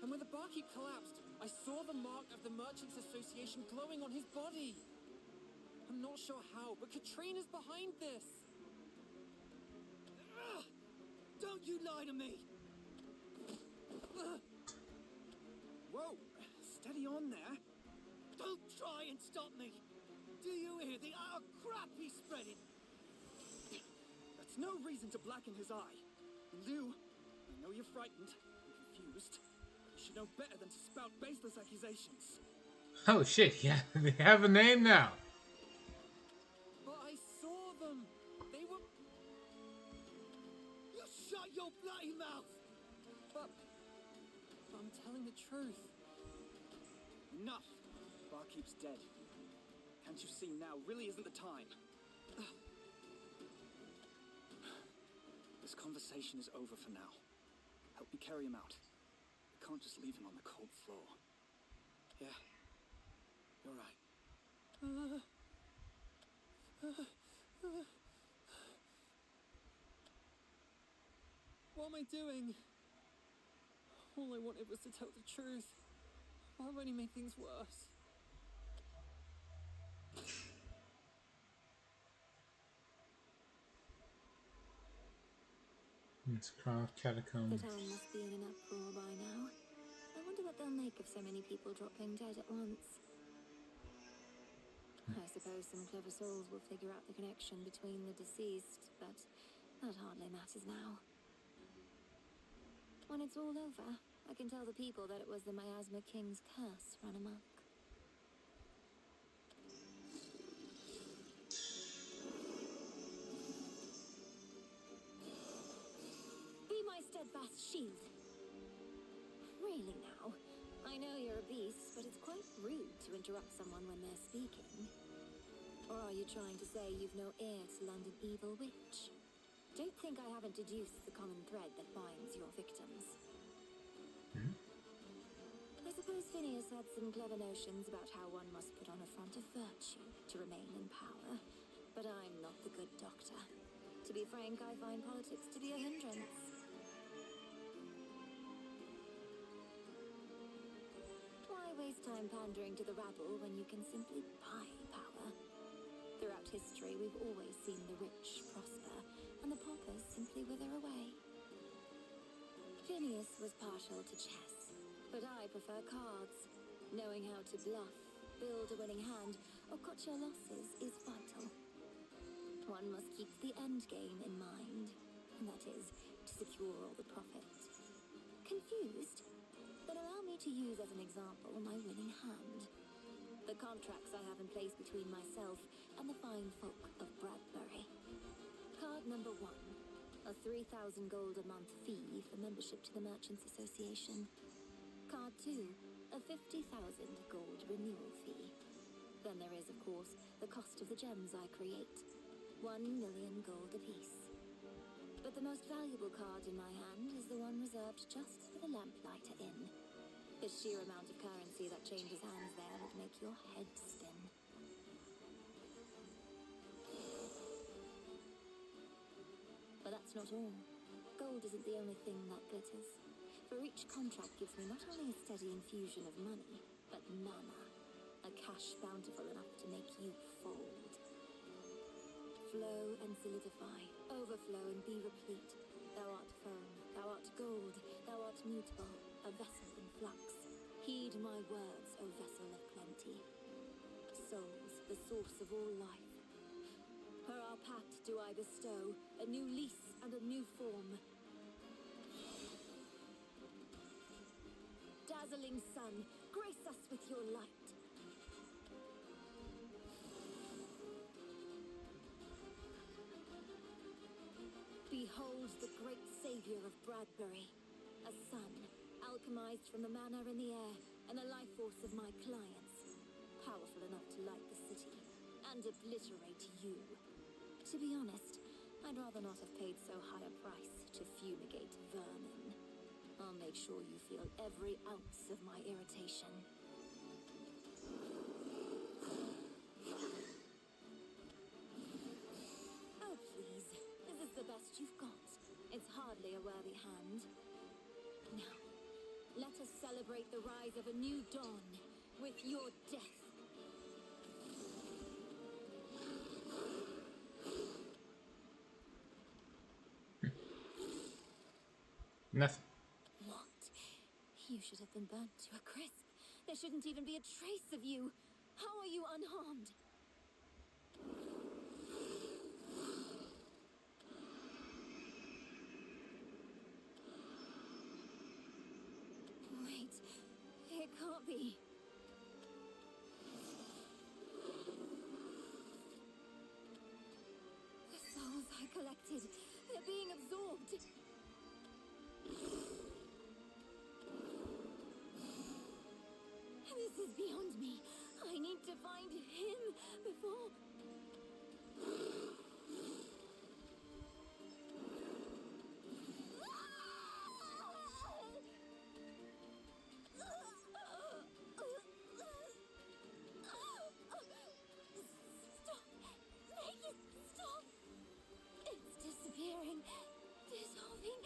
And when the barkeep collapsed, I saw the mark of the Merchants Association glowing on his body! I'm not sure how, but Katrina's behind this! Ugh! Don't you lie to me! Ugh! Whoa! Steady on there! Don't try and stop me! Do you hear the utter crap he's spreading? That's no reason to blacken his eye. Lou, I know you're frightened and confused. You should know better than to spout baseless accusations. Oh shit, yeah, they have a name now. But I saw them. They were... You shut your bloody mouth! But I'm telling the truth. Enough! Barkeep's dead. Can't you see now really isn't the time? This conversation is over for now. Help me carry him out. I can't just leave him on the cold floor. Yeah, you're right. What am I doing? All I wanted was to tell the truth. I've only made things worse. It's catacombs. The town must be in an uproar by now. I wonder what they'll make of so many people dropping dead at once. I suppose some clever souls will figure out the connection between the deceased, but that hardly matters now. When it's all over, I can tell the people that it was the Miasma King's curse run amok. Be my steadfast shield. Really now, I know you're a beast, but it's quite rude to interrupt someone when they're speaking. Or are you trying to say you've no ear to lend an evil witch? Don't think I haven't deduced the common thread that binds your victims. I suppose Phineas had some clever notions about how one must put on a front of virtue to remain in power, but I'm not the good doctor. To be frank, I find politics to be a hindrance. Why waste time pandering to the rabble when you can simply buy power? Throughout history, we've always seen the rich prosper and the poor others simply wither away. Phineas was partial to chess, but I prefer cards. Knowing how to bluff, build a winning hand, or cut your losses is vital. One must keep the end game in mind, and that is to secure all the profit. Confused? Then allow me to use as an example my winning hand. The contracts I have in place between myself and the fine folk of Bradbury. Card number 1. A 3,000 gold a month fee for membership to the Merchants Association. Card 2. A 50,000 gold renewal fee. Then there is, of course, the cost of the gems I create. 1 million gold apiece. But the most valuable card in my hand is the one reserved just for the Lamplighter Inn. The sheer amount of currency that changes hands there would make your head spin. But that's not all. Gold isn't the only thing that glitters. For each contract gives me not only a steady infusion of money, but mana. A cash bountiful enough to make you fold. Flow and solidify, overflow and be replete. Thou art foam, thou art gold, thou art mutable, a vessel in flux. Heed my words, O vessel of plenty. Souls, the source of all life. Per our pact do I bestow a new lease and a new form. Dazzling sun, grace us with your light. Behold the great savior of Bradbury, a sun, alchemized from the mana in the air, and the life force of my clients, powerful enough to light the city, and obliterate you. To be honest, I'd rather not have paid so high a price to fumigate vermin. I'll make sure you feel every ounce of my irritation. Oh, please. Is this the best you've got? It's hardly a worthy hand. Now, let us celebrate the rise of a new dawn with your death. Nothing. What? You should have been burnt to a crisp. There shouldn't even be a trace of you. How are you unharmed? Wait, it can't be. The souls I collected, they're being absorbed. This is beyond me. I need to find him before... Stop! Make it stop! It's disappearing, dissolving.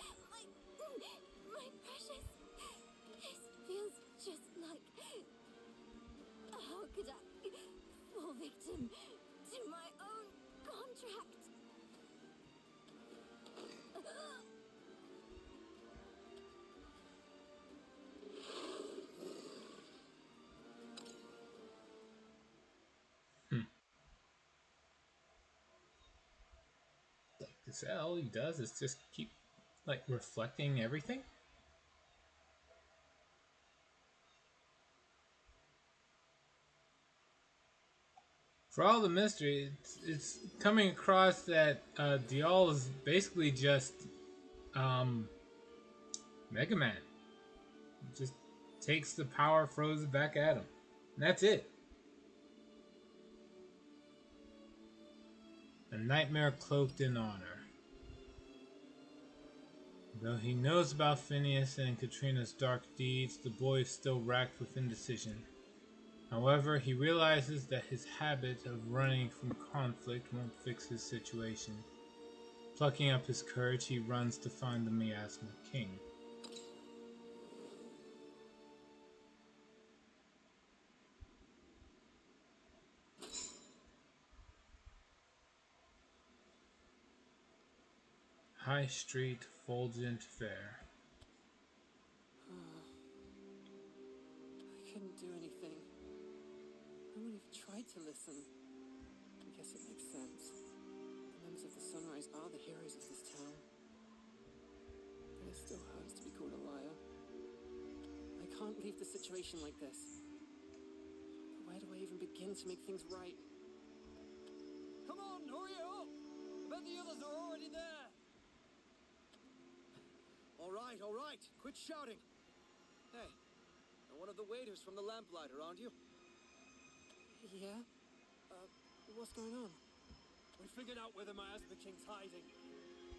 My precious. This feels just like... How could I fall victim to my own contract? Is that all he does? Is just keep like reflecting everything? For all the mystery, it's coming across that Dial is basically just Mega Man. Just takes the power, throws it back at him. And that's it. A nightmare cloaked in honor. Though he knows about Phineas and Katrina's dark deeds, the boy is still racked with indecision. However, he realizes that his habit of running from conflict won't fix his situation. Plucking up his courage, he runs to find the Miasma King. High Street Fulgent Fair. I couldn't do anything. No one even tried to listen. I guess it makes sense. The members of the Sunrise are the heroes of this town. But it still hurts to be called a liar. I can't leave the situation like this. But where do I even begin to make things right? Come on, hurry up! I bet the others are already there! All right, quit shouting. Hey, you're one of the waiters from the Lamplighter, aren't you? Yeah? What's going on? We figured out where the Miasma King's hiding.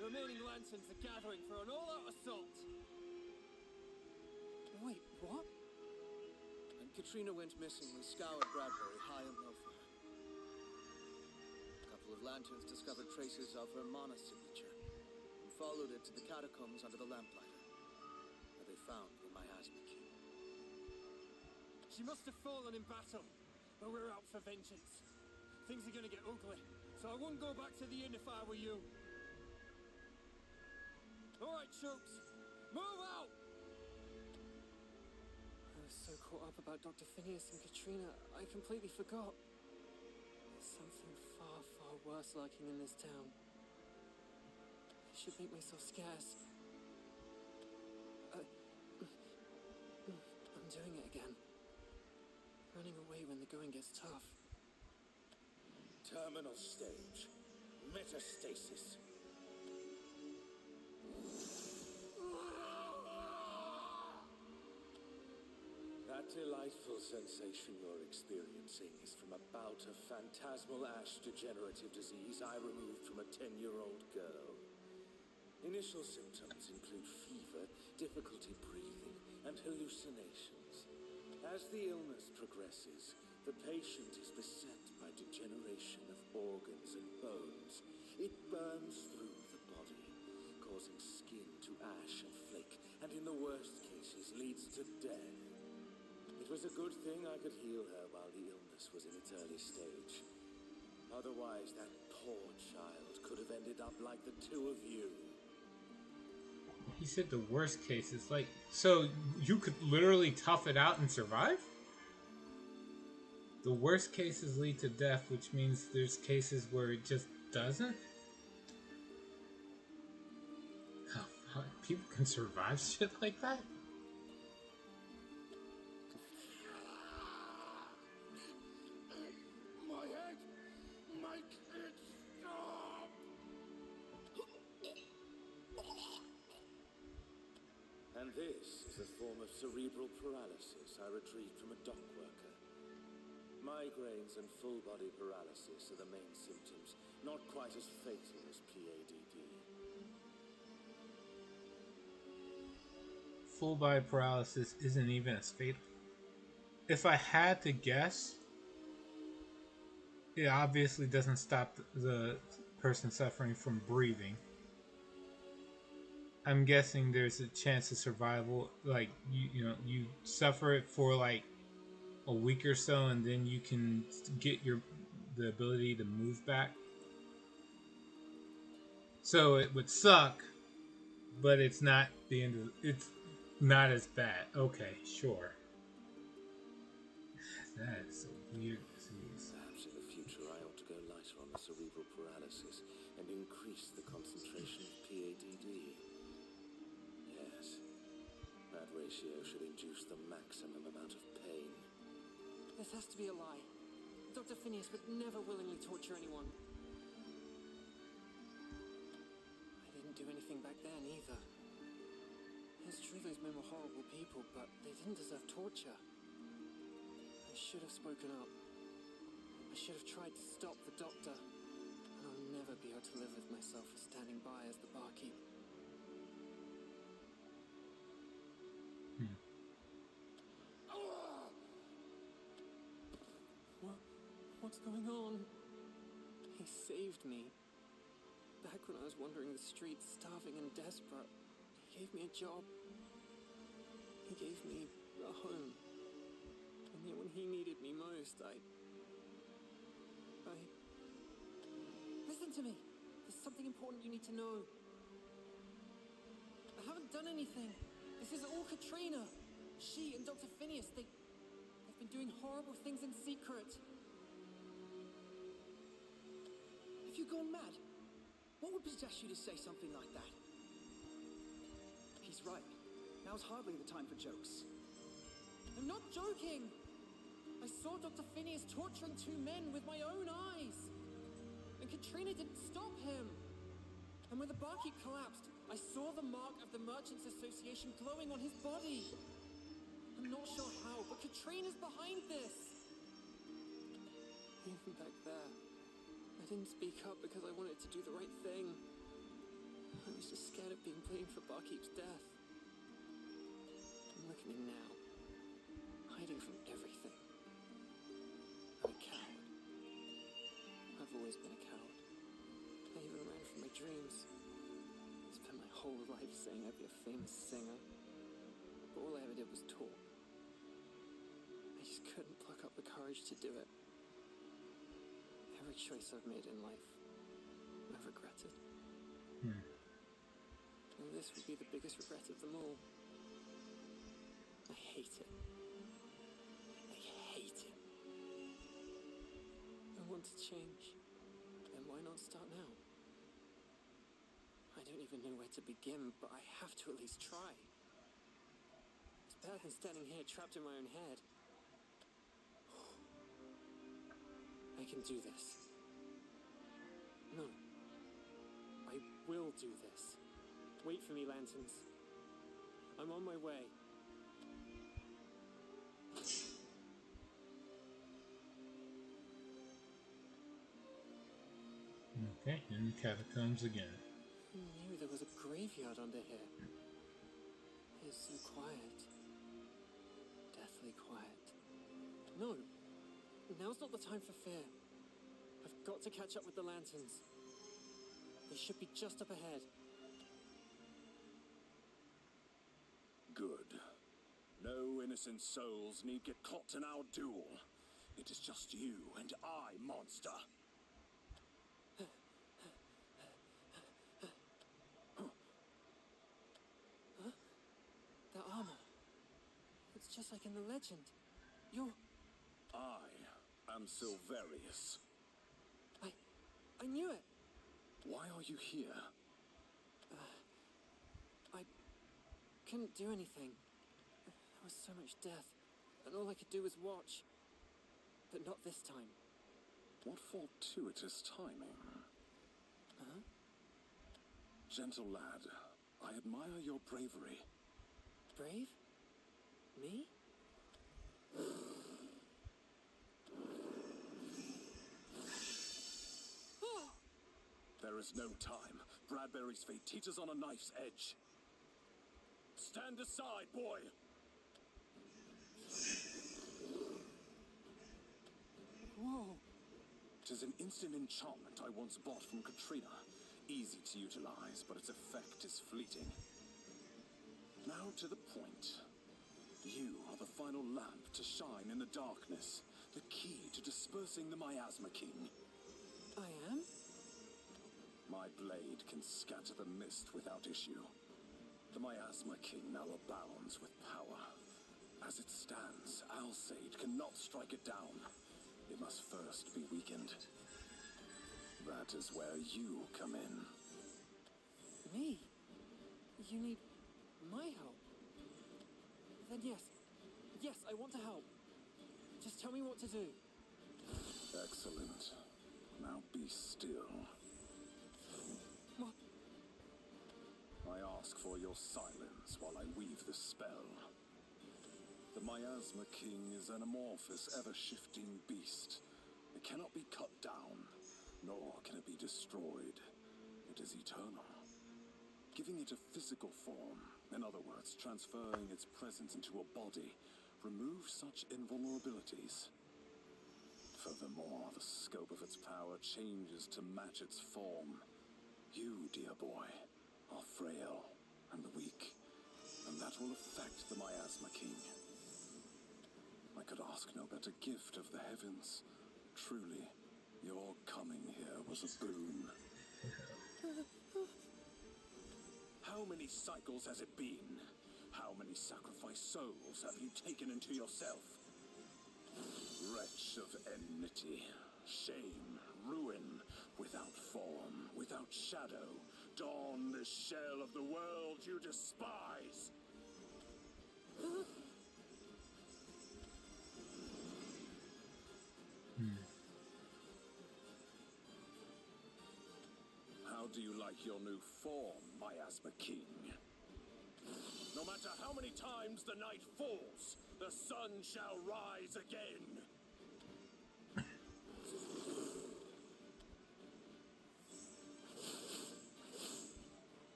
The remaining lanterns are gathering for an all-out assault. Wait, what? And Katrina went missing. We scoured Bradbury high and low for her. A couple of lanterns discovered traces of her mana signature and followed it to the catacombs under the Lamplighter, where they found the Miasma King. She must have fallen in battle, but we're out for vengeance. Things are gonna get ugly, so I wouldn't go back to the inn if I were you. All right, troops, move out! I was so caught up about Dr. Phineas and Katrina, I completely forgot. There's something far, far worse lurking in this town. I should make myself scarce. I'm doing it again. Running away when the going gets tough. Terminal stage. Metastasis. That delightful sensation you're experiencing is from a bout of phantasmal ash degenerative disease I removed from a 10-year-old girl. Initial symptoms include fever, difficulty breathing, and hallucinations. As the illness progresses, the patient is beset by degeneration of organs and bones. It burns through the body, causing skin to ash and flake, and in the worst cases leads to death. It was a good thing I could heal her while the illness was in its early stage. Otherwise, that poor child could have ended up like the two of you. He said the worst cases, like, so you could literally tough it out and survive? The worst cases lead to death, which means there's cases where it just doesn't? How people can survive shit like that? My head! My kid! Stop! And this is a form of cerebral paralysis I retrieved from a dock worker. Migraines and full-body paralysis are the main symptoms, not quite as fatal as PADD. Full body paralysis isn't even as fatal. If I had to guess, it obviously doesn't stop the person suffering from breathing. I'm guessing there's a chance of survival. Like you suffer it for like a week or so, and then you can get the ability to move back. So it would suck, but it's not the end of it's not as bad. Okay, sure. That is a weird disease. Perhaps in the future I ought to go lighter on the cerebral paralysis and increase the concentration of PADD. Yes, that ratio should induce the maximum amount of pain. This has to be a lie. Dr. Phineas would never willingly torture anyone. I didn't do anything back then either. It's true those men were horrible people, but they didn't deserve torture. I should have spoken up. I should have tried to stop the doctor. And I'll never be able to live with myself for standing by as the barkeep. What's going on? He saved me. Back when I was wandering the streets, starving and desperate, he gave me a job. He gave me a home. And yet when he needed me most, I... Listen to me. There's something important you need to know. done anything. This is all Katrina. She and Dr. Phineas, they've been doing horrible things in secret. Have you gone mad? What would possess you to say something like that? He's right. Now's hardly the time for jokes. I'm not joking. I saw Dr. Phineas torturing two men with my own eyes. And Katrina didn't stop him. And when the barkeep collapsed, I saw the mark of the Merchants Association glowing on his body. I'm not sure how, but Katrina's behind this. Even back there, I didn't speak up because I wanted to do the right thing. I was just scared of being blamed for Barkeep's death. And look at me now, hiding from everything. I'm a coward. I've always been a coward. I even ran from my dreams. Spent my whole life saying I'd be a famous singer. But all I ever did was talk. I just couldn't pluck up the courage to do it. Every choice I've made in life, I've regretted. And this would be the biggest regret of them all. I hate it. I hate it. I want to change. Then why not start now? I don't even know where to begin, but I have to at least try. It's better than standing here trapped in my own head. I can do this. No. I will do this. Wait for me, Lanterns. I'm on my way. Okay, in the catacombs again. Who knew there was a graveyard under here? It's so quiet. Deathly quiet. No. Now's not the time for fear. I've got to catch up with the Lanterns. They should be just up ahead. Good. No innocent souls need get caught in our duel. It is just you and I, monster. That armor. It's just like in the legend. You're... I am Silverius. I knew it. Why are you here? I couldn't do anything. There was so much death, and all I could do was watch. But not this time. What fortuitous timing. Huh? Gentle lad, I admire your bravery. Brave? Me? There is no time. Bradbury's fate teeters on a knife's edge. Stand aside, boy! Whoa! 'Tis an instant enchantment I once bought from Katrina. Easy to utilize, but its effect is fleeting. Now to the point. You are the final lamp to shine in the darkness. The key to dispersing the Miasma King. I am? My blade can scatter the mist without issue. The Miasma King now abounds with power. As it stands, Alsaid cannot strike it down. It must first be weakened. That is where you come in. Me? You need my help? Then yes. Yes, I want to help. Just tell me what to do. Excellent. Now be still. What? I ask for your silence while I weave the spell. The Miasma King is an amorphous, ever-shifting beast. It cannot be cut down, nor can it be destroyed. It is eternal. Giving it a physical form, in other words, transferring its presence into a body, removes such invulnerabilities. Furthermore, the scope of its power changes to match its form. You, dear boy, are frail and weak, and that will affect the Miasma King. I could ask no better gift of the heavens. Truly, your coming here was a boon. How many cycles has it been? How many sacrificed souls have you taken into yourself? Wretch of enmity, shame, ruin, without form, without shadow, don the shell of the world you despise! How do you like your new form, Miasma King? No matter how many times the night falls, the sun shall rise again!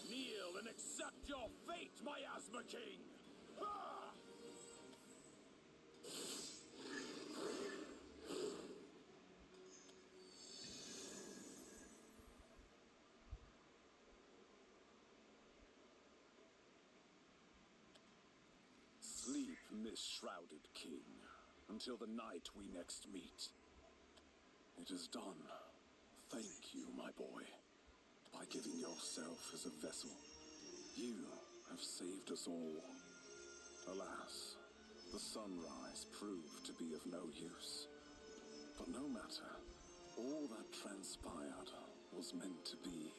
Kneel and accept your fate, Miasma King! Ah! Sleep, misshrouded king, until the night we next meet. It is done. Thank you, my boy. By giving yourself as a vessel, you have saved us all. Alas, the sunrise proved to be of no use. But no matter, all that transpired was meant to be.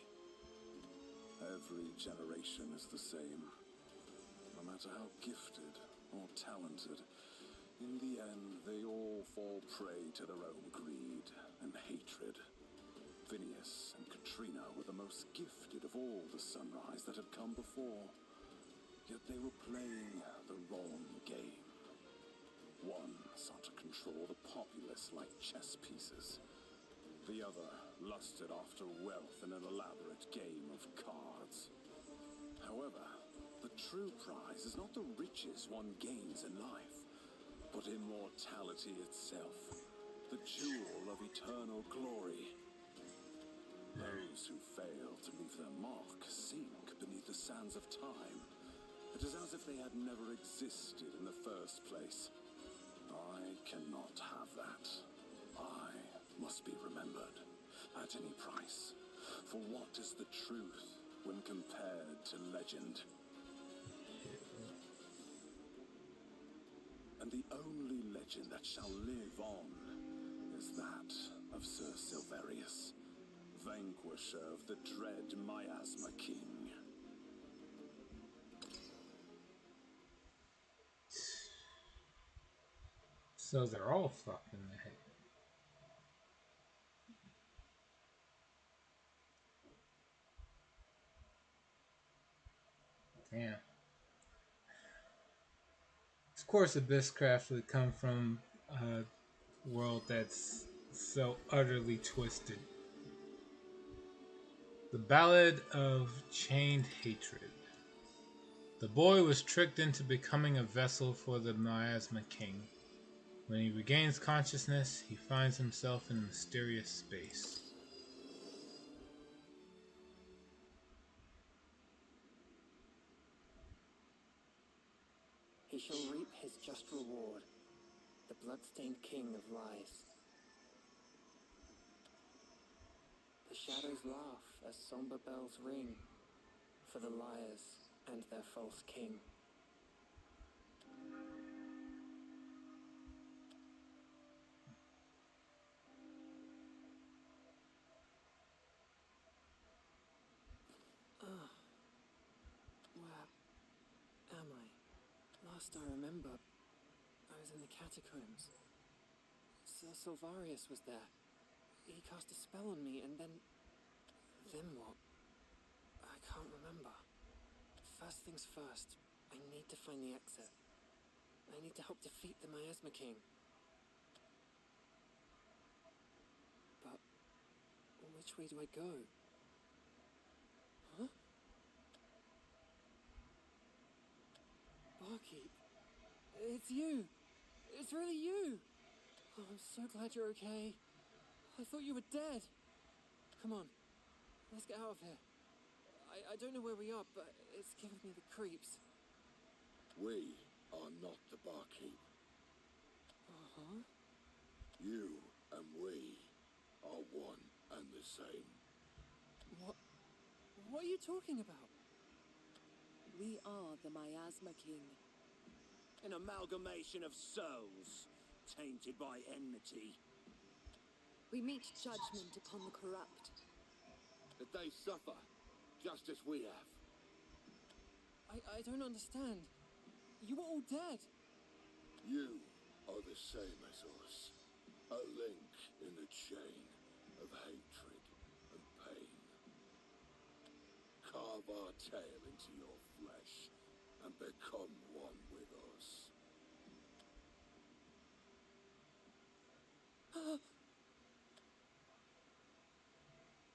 Every generation is the same. No matter how gifted or talented, in the end they all fall prey to their own greed and hatred. Phineas and Katrina were the most gifted of all the Sunrise that had come before. Yet they were playing the wrong game. One sought to control the populace like chess pieces. The other lusted after wealth in an elaborate game of cards. However, the true prize is not the riches one gains in life, but immortality itself, the jewel of eternal glory. Those who fail to leave their mark sink beneath the sands of time. It is as if they had never existed in the first place. I cannot have that. I must be remembered at any price. For what is the truth when compared to legend? And the only legend that shall live on is that of Sir Silverius, vanquisher of the dread Miasma King. So they're all fucked in the head. Damn. Of course, Abysscraft would come from a world that's so utterly twisted. The Ballad of Chained Hatred. The boy was tricked into becoming a vessel for the Miasma King. When he regains consciousness, he finds himself in a mysterious space. He shall reap his just reward, the bloodstained king of lies. The shadows laugh as somber bells ring for the liars and their false king. Where am I? Last I remember, I was in the catacombs. Sir Silvarius was there. He cast a spell on me and then what? I can't remember. First things first, I need to find the exit. I need to help defeat the Miasma King. But which way do I go? Huh? Barkeep, it's you! It's really you! Oh, I'm so glad you're okay. I thought you were dead. Come on, let's get out of here. I don't know where we are, but it's giving me the creeps. We are not the barkeep. Uh-huh. You and we are one and the same. What are you talking about? We are the Miasma King. An amalgamation of souls, tainted by enmity. We meet judgment upon the corrupt. That they suffer, just as we have. I don't understand. You were all dead. You are the same as us. A link in the chain of hatred and pain. Carve our tale into your flesh and become one with us.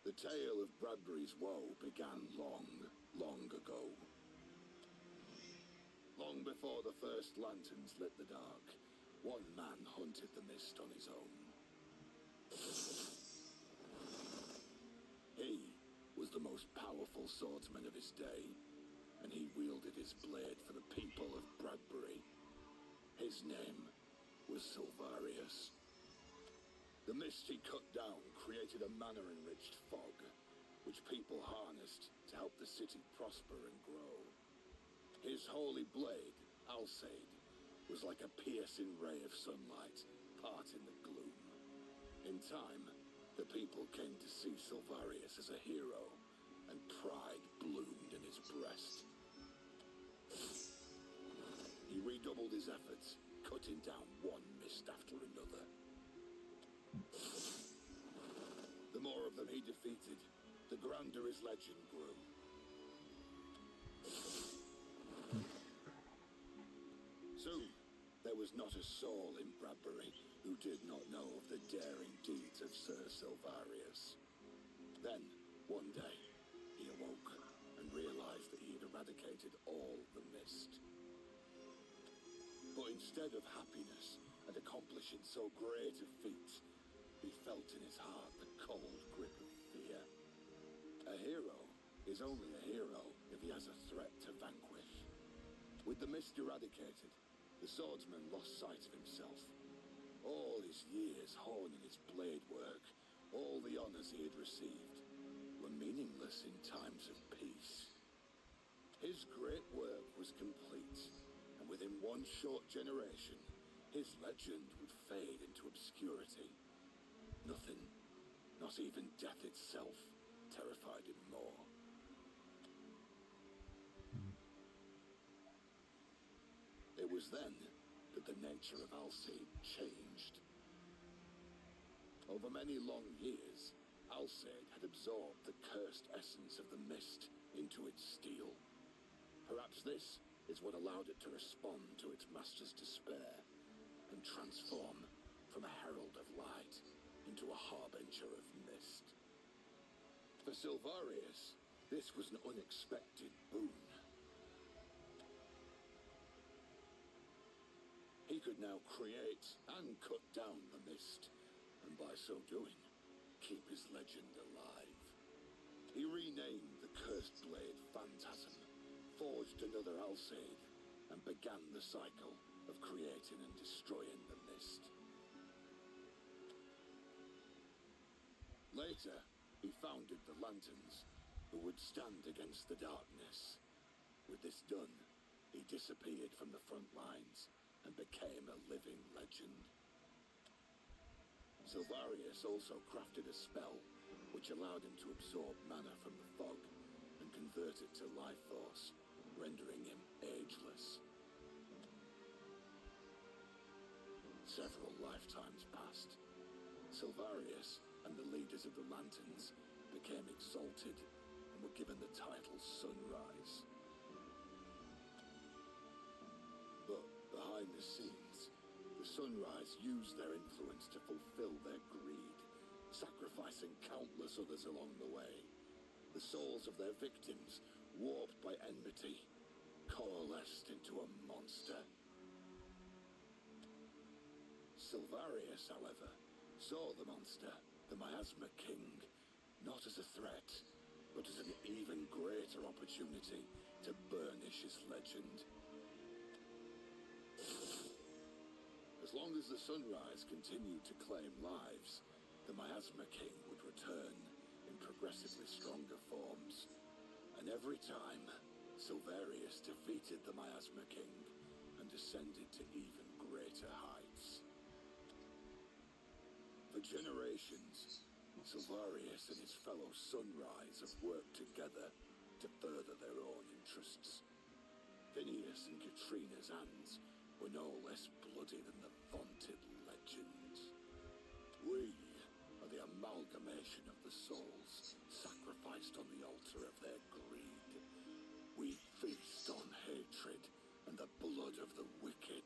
The tale of Bradbury's woe began long, long ago. Long before the first lanterns lit the dark, one man hunted the mist on his own. He was the most powerful swordsman of his day, and he wielded his blade for the people of Bradbury. His name was Silvarius. The mist he cut down created a mana-enriched fog, which people harnessed to help the city prosper and grow. His holy blade, Alseid, was like a piercing ray of sunlight, parting the gloom. In time, the people came to see Silvarius as a hero, and pride bloomed in his breast. He redoubled his efforts, cutting down one mist after another. The more of them he defeated, the grander his legend grew. Soon, there was not a soul in Bradbury who did not know of the daring deeds of Sir Silvarius. Then, one day, he awoke and realized that he had eradicated all the mist. But instead of happiness and accomplishing so great a feat, he felt in his heart the cold grip of fear. A hero is only a hero if he has a threat to vanquish. With the mist eradicated, the swordsman lost sight of himself. All his years honing his blade work, all the honors he had received, were meaningless in times of peace. His great work was complete, and within one short generation, his legend would fade into obscurity. Nothing, not even death itself, terrified him more. It was then that the nature of Alseid changed. Over many long years, Alseid had absorbed the cursed essence of the mist into its steel. Perhaps this is what allowed it to respond to its master's despair and transform from a herald of light into a harbinger of mist. For Silvarius, this was an unexpected boon. He could now create and cut down the mist, and by so doing, keep his legend alive. He renamed the cursed blade Phantasm, forged another Alseid, and began the cycle of creating and destroying the mist. Later, he founded the Lanterns, who would stand against the darkness. With this done, he disappeared from the front lines and became a living legend. Silvarius also crafted a spell which allowed him to absorb mana from the fog and convert it to life force, rendering him ageless. Several lifetimes passed. Silvarius and the leaders of the Lanterns became exalted and were given the title Sunrise. But behind the scenes, the Sunrise used their influence to fulfill their greed, sacrificing countless others along the way. The souls of their victims, warped by enmity, coalesced into a monster. Silvarius, however, saw the monster, the Miasma King, not as a threat, but as an even greater opportunity to burnish his legend. As long as the Sunrise continued to claim lives, the Miasma King would return in progressively stronger forms, And every time, Silverius defeated the Miasma King and ascended to even greater heights. For generations, Silverius and his fellow Sunrise have worked together to further their own interests. Phineas and Katrina's hands were no less bloody than the vaunted legends. We are the amalgamation of the souls sacrificed on the altar of their greed. We feast on hatred and the blood of the wicked.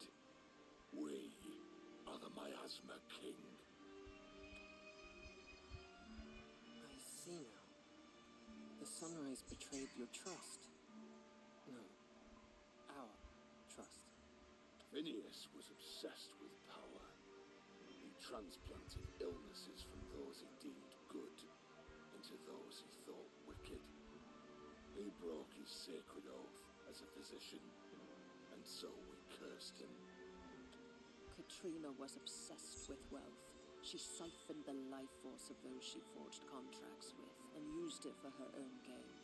We are the Miasma King. I see now. The Sunrise betrayed your trust. No, our trust. Phineas was obsessed with power. He transplanted illnesses from those he deemed good into those he thought wicked. He broke his sacred oath as a physician, and so we cursed him. Katrina was obsessed with wealth. She siphoned the life force of those she forged contracts with and used it for her own gain.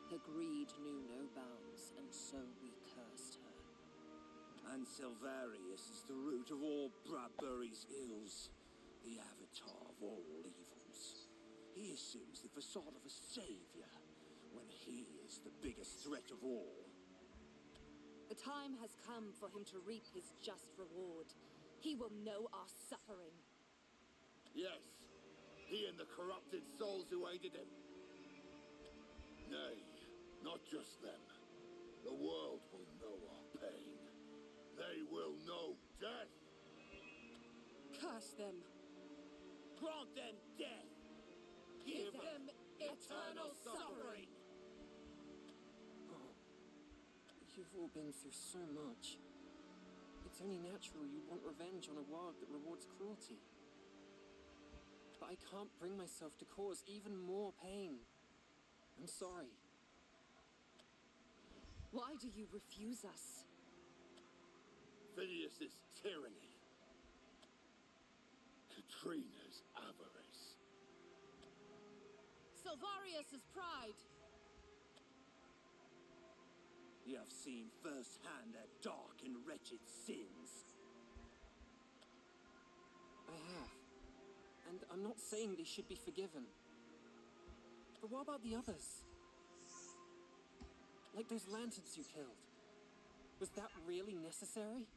Her greed knew no bounds, and so we cursed her. And Silverius is the root of all Bradbury's ills, the avatar of all evils. He assumes the facade of a savior, when he is the biggest threat of all. The time has come for him to reap his just reward. He will know our suffering. Yes, he and the corrupted souls who aided him. Nay, not just them. The world will know our pain. They will know death. Curse them. Grant them death. Give them eternal suffering. Oh, you've all been through so much. It's only natural you want revenge on a world that rewards cruelty. But I can't bring myself to cause even more pain. I'm sorry. Why do you refuse us? Phineas's tyranny. Katrina's avarice. Silverius's pride. You have seen firsthand their dark and wretched sins. I have. And I'm not saying they should be forgiven. But what about the others? Like those lanterns you killed. Was that really necessary?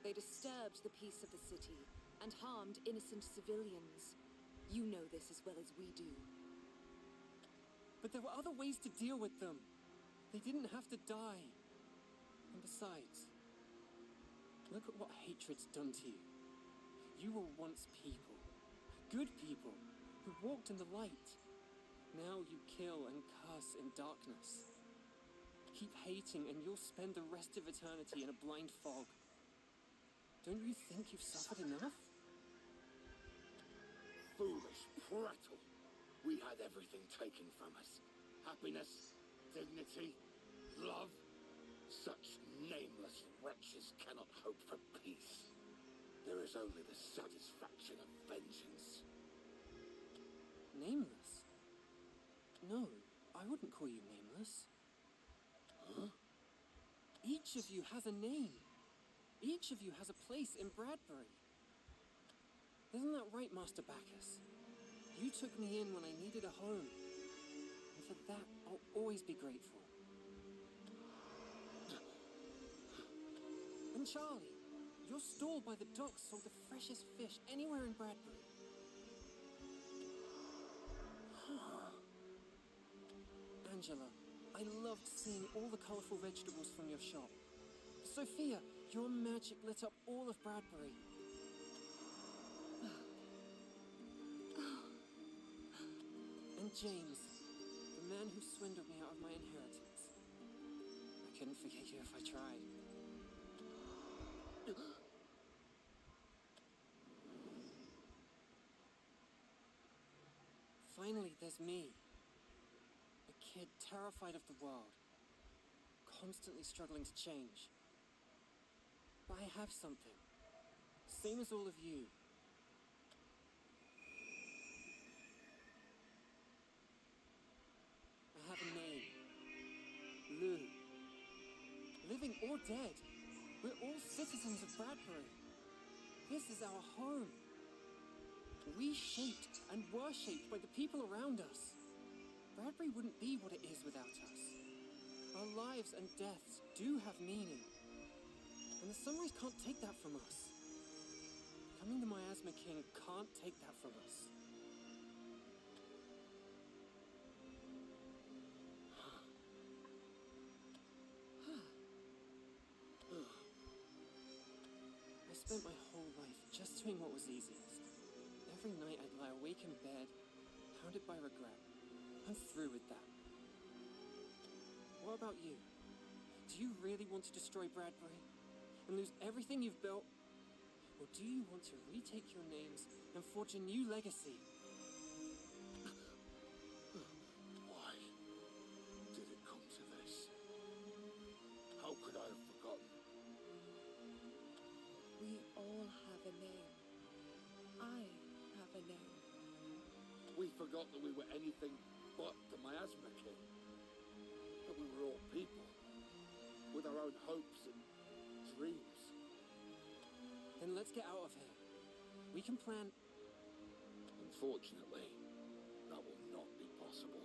They disturbed the peace of the city and harmed innocent civilians. You know this as well as we do. But there were other ways to deal with them. They didn't have to die. And besides, look at what hatred's done to you. You were once people. Good people who walked in the light. Now you kill and curse in darkness. Keep hating and you'll spend the rest of eternity in a blind fog. Don't you think you've suffered enough? Foolish prattle. We had everything taken from us. Happiness, dignity, love. Such nameless wretches cannot hope for peace. There is only the satisfaction of vengeance. Nameless? No, I wouldn't call you nameless. Huh? Each of you has a name. Each of you has a place in Bradbury. Isn't that right, Master Bacchus? You took me in when I needed a home. And for that, I'll always be grateful. And Charlie, your stall by the docks sold the freshest fish anywhere in Bradbury. Angela, I loved seeing all the colorful vegetables from your shop. Sophia, your magic lit up all of Bradbury. And James, the man who swindled me out of my inheritance. I couldn't forget you if I tried. Finally, there's me. A kid terrified of the world, constantly struggling to change. But I have something, same as all of you. I have a name. or dead, we're all citizens of Bradbury. This is our home. We shaped and were shaped by the people around us. Bradbury wouldn't be what it is without us. Our lives and deaths do have meaning. And the Sunrise can't take that from us. Becoming the Miasma King can't take that from us. I spent my whole life just doing what was easiest. Every night I'd lie awake in bed, pounded by regret. I'm through with that. What about you? Do you really want to destroy Bradbury and lose everything you've built? Or do you want to retake your names and forge a new legacy? Why did it come to this? How could I have forgotten? We all have a name. I have a name. We forgot that we were anything but the Miasma King. That we were all people, with our own hopes and dreams. Then let's get out of here. We can plan... Unfortunately, that will not be possible.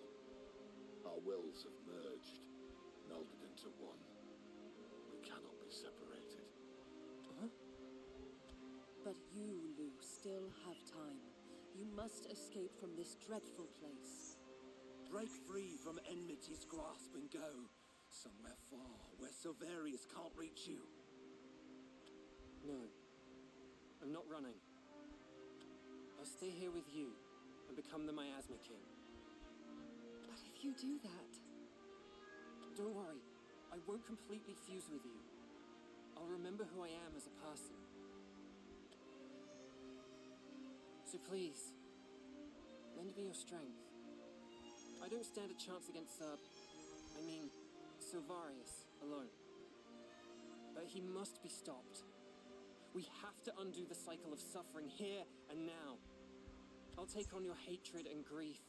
Our wills have merged, melded into one. We cannot be separated. Huh? But you, Lou, still have time. You must escape from this dreadful place. Break free from enmity's grasp and go somewhere far where Silverius can't reach you. No. I'm not running. I'll stay here with you and become the Miasma King. But if you do that... Don't worry. I won't completely fuse with you. I'll remember who I am as a person. So please, lend me your strength. I don't stand a chance against, Silverius alone. But he must be stopped. We have to undo the cycle of suffering here and now. I'll take on your hatred and grief.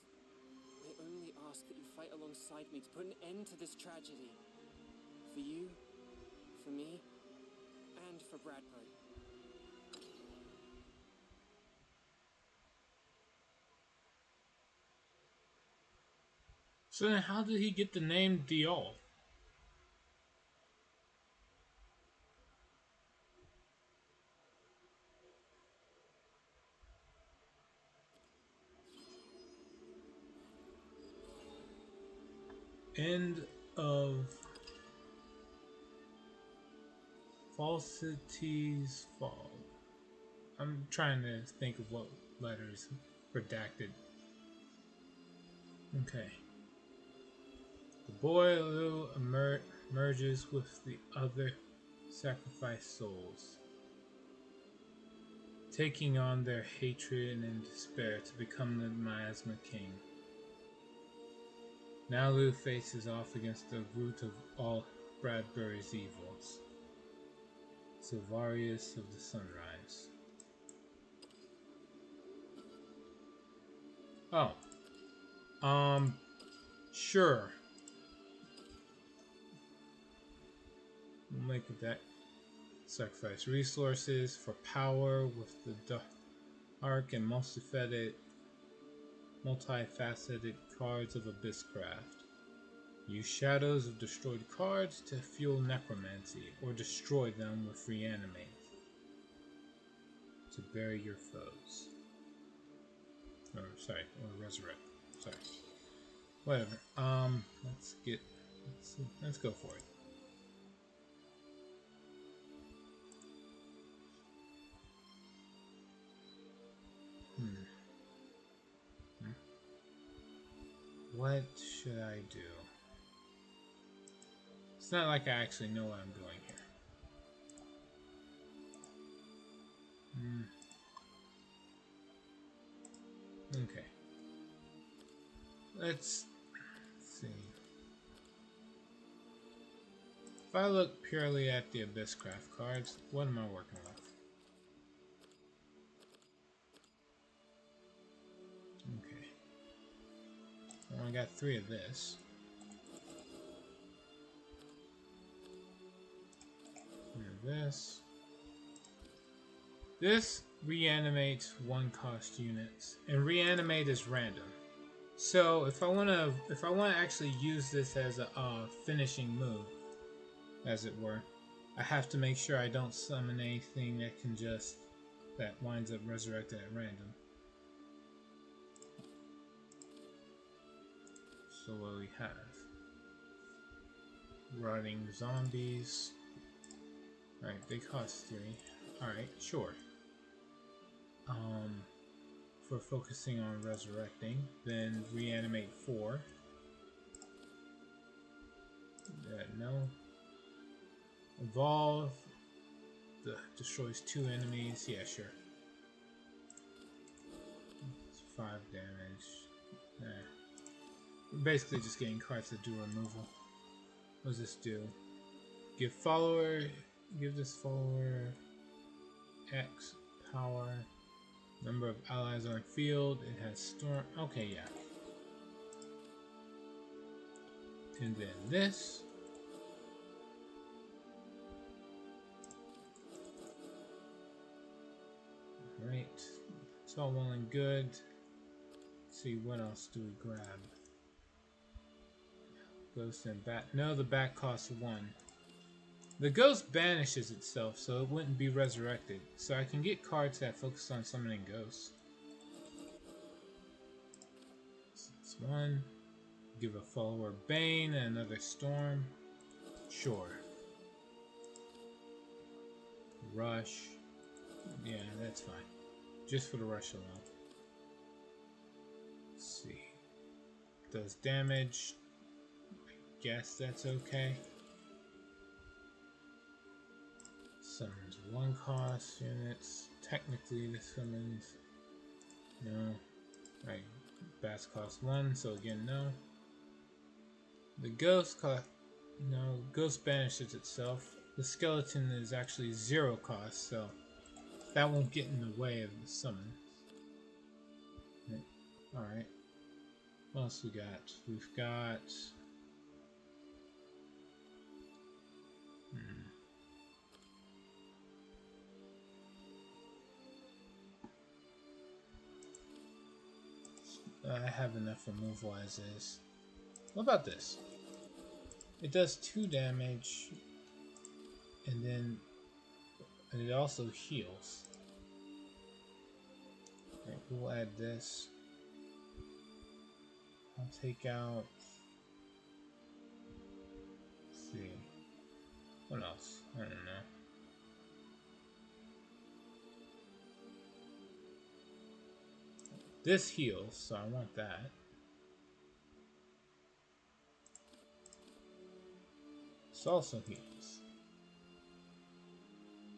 I only ask that you fight alongside me to put an end to this tragedy. For you, for me, and for Bradbury. So then how did he get the name Diol? End of Falsity's Fall. I'm trying to think of what letters redacted. Okay. The boy Lou merges with the other sacrificed souls, taking on their hatred and despair to become the Miasma King. Now Lou faces off against the root of all Bradbury's evils, Silverius of the Sunrise. Oh. Sure. We'll make a deck. Sacrifice resources for power with the dark and multifaceted cards of Abysscraft. Use shadows of destroyed cards to fuel necromancy, or destroy them with reanimate to bury your foes. Or resurrect. Sorry. Whatever. Let's go for it. What should I do? It's not like I actually know what I'm doing here. Okay. Let's see. If I look purely at the Abysscraft cards, what am I working with? Okay. I only got 3 of this. this. This reanimates 1-cost units, and reanimate is random. So if I wanna actually use this as a finishing move, as it were, I have to make sure I don't summon anything that winds up resurrected at random. So what do we have? Running zombies. Alright, they cost 3. Alright, sure. For focusing on resurrecting, then reanimate 4. No. Evolve. Destroys 2 enemies. Yeah, sure. It's 5 damage. We're basically just getting cards that do removal. What does this do? Give this follower X power. Number of allies on field. It has storm. Okay, yeah. And then this. Right. It's all well and good. Let's see, what else do we grab? Ghost and bat. No, the bat costs 1. The ghost banishes itself, so it wouldn't be resurrected. So I can get cards that focus on summoning ghosts. So that's 1. Give a follower Bane and another Storm. Sure. Rush. Yeah, that's fine. Just for the rush alone. Let's see. Does damage. I guess that's okay. Summons 1-cost units. Technically this summons. No. Right. Bats cost 1, so again no. The ghost cost. No. Ghost banishes itself. The skeleton is actually 0 cost, so that won't get in the way of the summon. Alright. What else we got? We've got. I have enough removal as is. What about this? It does 2 damage, and it also heals. Right, we'll add this. I'll take out. Let's see. What else? I don't know. This heals, so I want that. This also heals.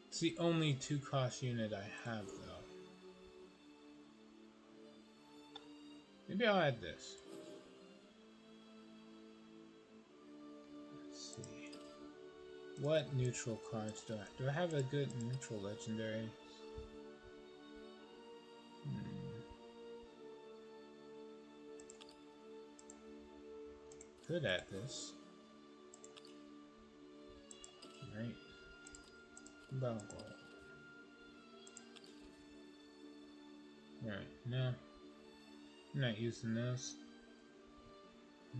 It's the only 2-cost unit I have, though. Maybe I'll add this. Let's see. What neutral cards do I have? Do I have a good neutral legendary? Could add this. Right. Alright, no. I'm not using those.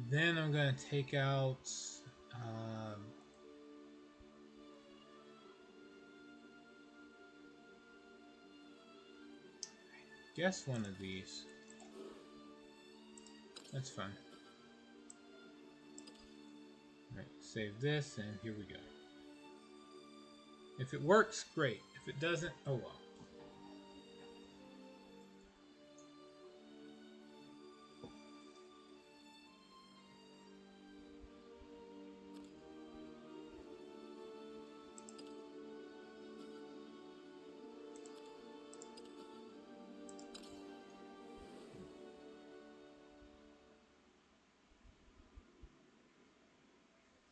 Then I'm gonna take out guess one of these. That's fine. Right, save this, and here we go. If it works, great. If it doesn't, oh well.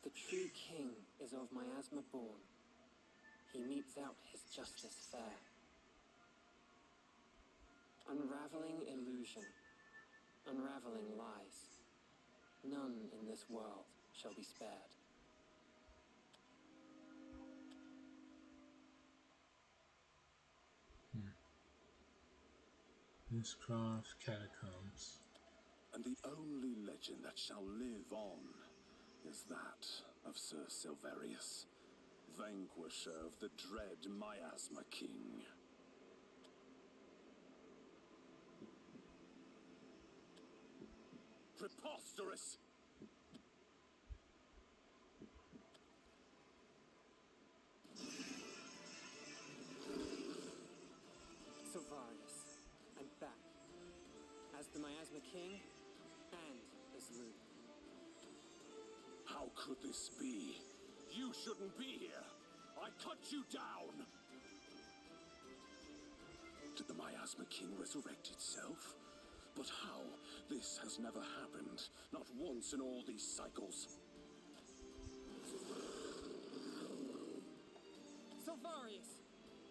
The true king is of Miasma born. He metes out his justice fair. Unraveling illusion, unraveling lies. None in this world shall be spared. Mistcroft Catacombs. And the only legend that shall live on is that of Sir Silverius, vanquisher of the dread Miasma King. Preposterous! Silvarius, I'm back. As the Miasma King, and as Luke. How could this be? You shouldn't be here! I cut you down! Did the Miasma King resurrect itself? But how? This has never happened. Not once in all these cycles. Silvarius,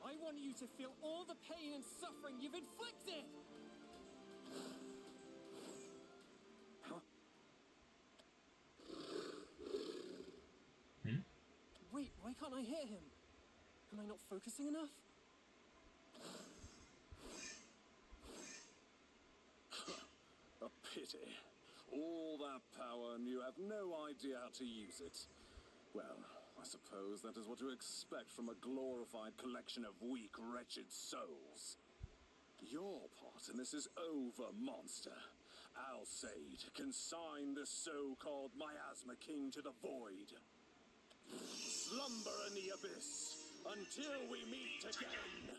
I want you to feel all the pain and suffering you've inflicted! Huh? Wait, why can't I hear him? Am I not focusing enough? A pity. All that power and you have no idea how to use it. Well, I suppose that is what you expect from a glorified collection of weak, wretched souls. Your part in this is over, monster. Alsaid, consign the so-called Miasma King to the void. Slumber in the abyss until we meet again.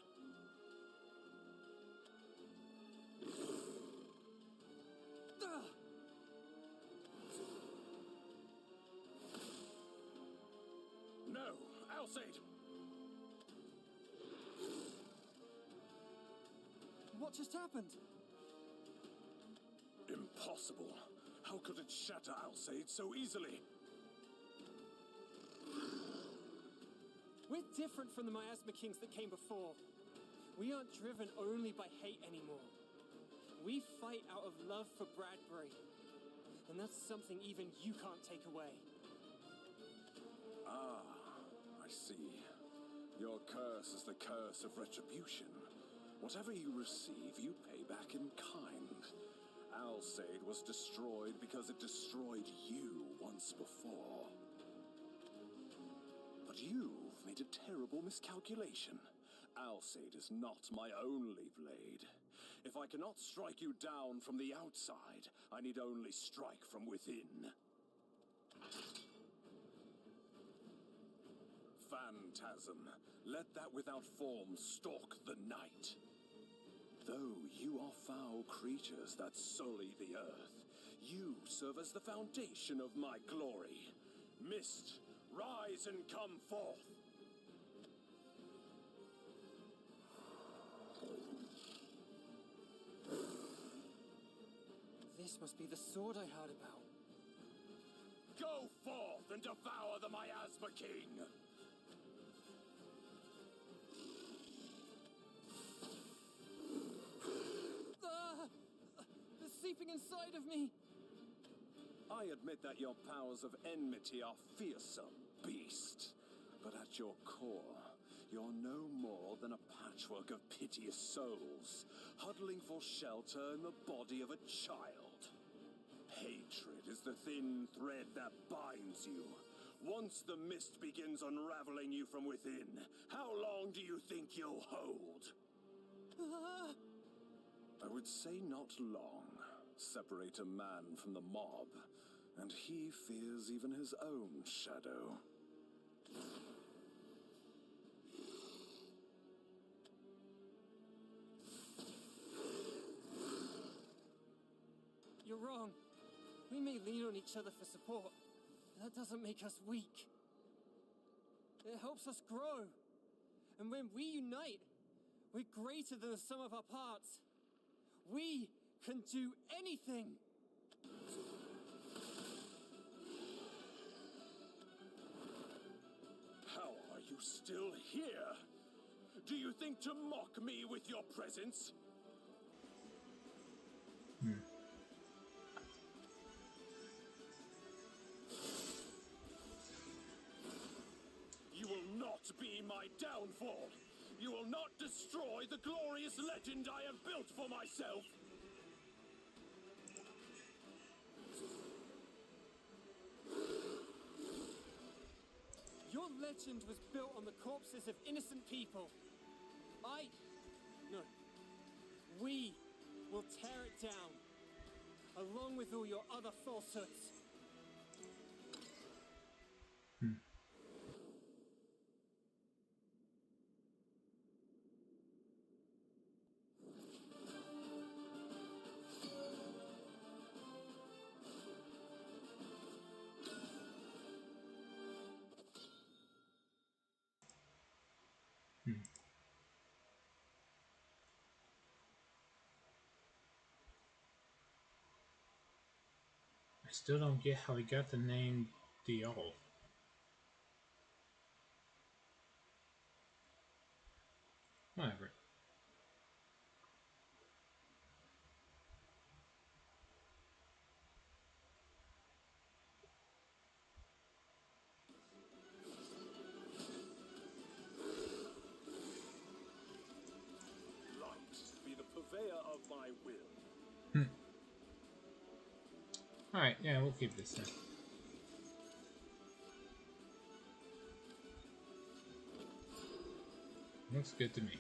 No, Alsaid! What just happened? Impossible. How could it shatter Alsaid so easily? We're different from the Miasma Kings that came before. We aren't driven only by hate anymore. We fight out of love for Bradbury. And that's something even you can't take away. Ah, I see. Your curse is the curse of retribution. Whatever you receive, you pay back in kind. Alsaid was destroyed because it destroyed you once before. But you've made a terrible miscalculation. Alsaid is not my only blade. If I cannot strike you down from the outside, I need only strike from within. Phantasm, let that without form stalk the night. Though you are foul creatures that sully the earth, you serve as the foundation of my glory. Mist, rise and come forth. This must be the sword I heard about. Go forth and devour the Miasma King! They're seeping inside of me! I admit that your powers of enmity are fearsome, beast. But at your core, you're no more than a patchwork of piteous souls, huddling for shelter in the body of a child. Hatred is the thin thread that binds you. Once the mist begins unraveling you from within, how long do you think you'll hold? I would say not long. Separate a man from the mob, and he fears even his own shadow. You're wrong. We may lean on each other for support, but that doesn't make us weak. It helps us grow. And when we unite, we're greater than the sum of our parts. We can do anything. How are you still here? Do you think to mock me with your presence? You will not be my downfall. You will not destroy destroy the glorious legend I have built for myself? Your legend was built on the corpses of innocent people. No. We will tear it down, along with all your other falsehoods. I still don't get how he got the name Diol. Whatever. Light be the purveyor of my will. Alright, yeah, we'll keep this then. Looks good to me.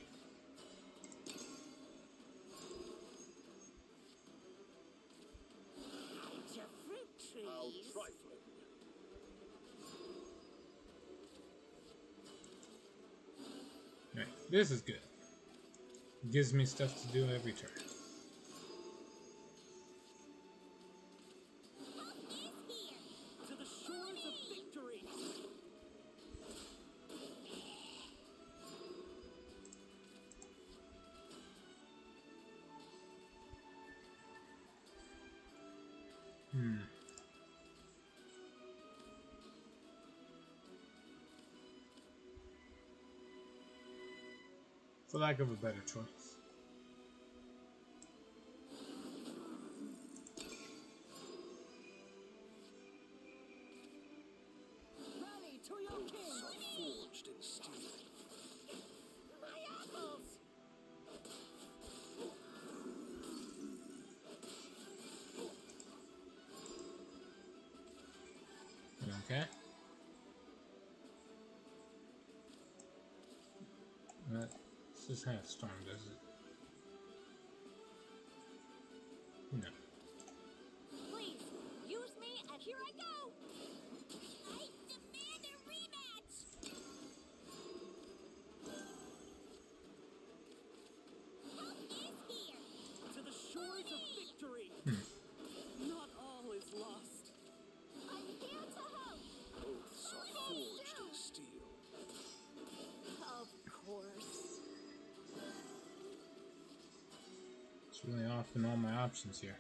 How trifling. Alright, this is good. Gives me stuff to do every turn. To the shores of victory! For lack of a better choice. Rally to your king! Forged in steel. My apples! Okay. This is half storm, does it? No. Please, use me, and here I go! I demand a rematch! Help is here! To the shores of victory! Not all is lost. I'm here to help! Oaths are forged in steel. Of course. It's really off in all my options here.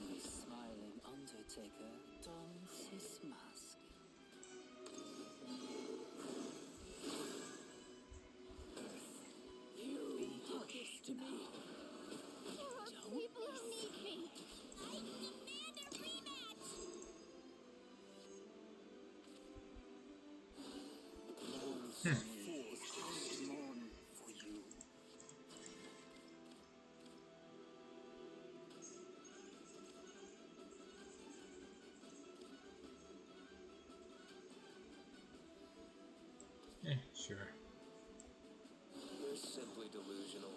The smiling Undertaker dons his mask. You did this to me. There are people who need me! I demand a rematch! Forged mourn for you. Sure. You're simply delusional.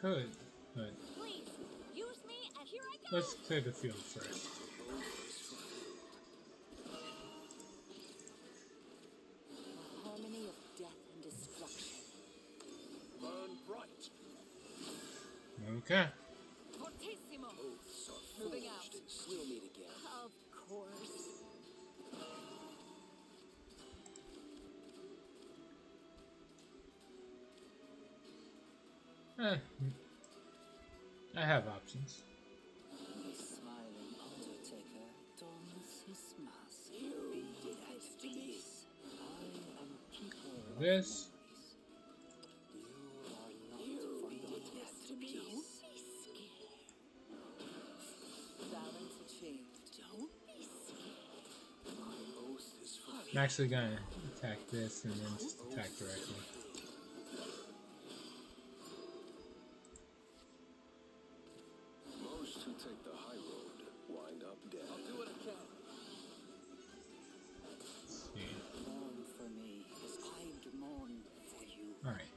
Could, but Please, use me, and here I go! let's clear the field first. A harmony of death and destruction. Burn bright. Okay. Fortissimo! Oaths are Moving forged out. in steel. We'll meet again. Of course. I have options. The smiling Undertaker dons his mask. Be at peace. I am keeper of This. memories. You are not be at peace. I'm actually gonna attack this and then just attack directly. Most who take the high road wind up dead. I'll do what I can. Let's see. Mourn for me as I mourn for you. Alright.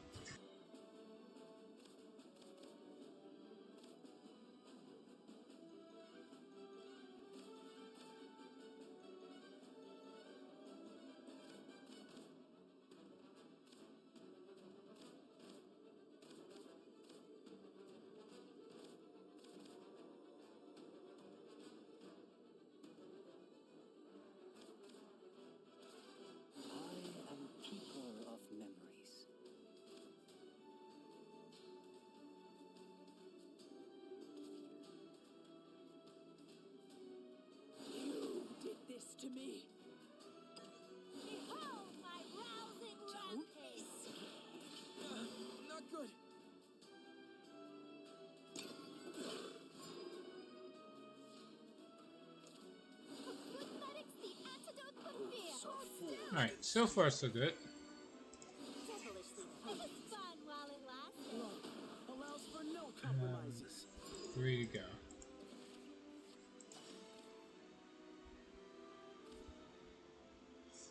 I am keeper of memories. You did this to me. Behold my rousing rampage! Not good. Cosmetics, the antidote for fear! Alright, so far so good. Devilishly potent. It was fun while it lasted. Love allows for no compromises. 3 to go.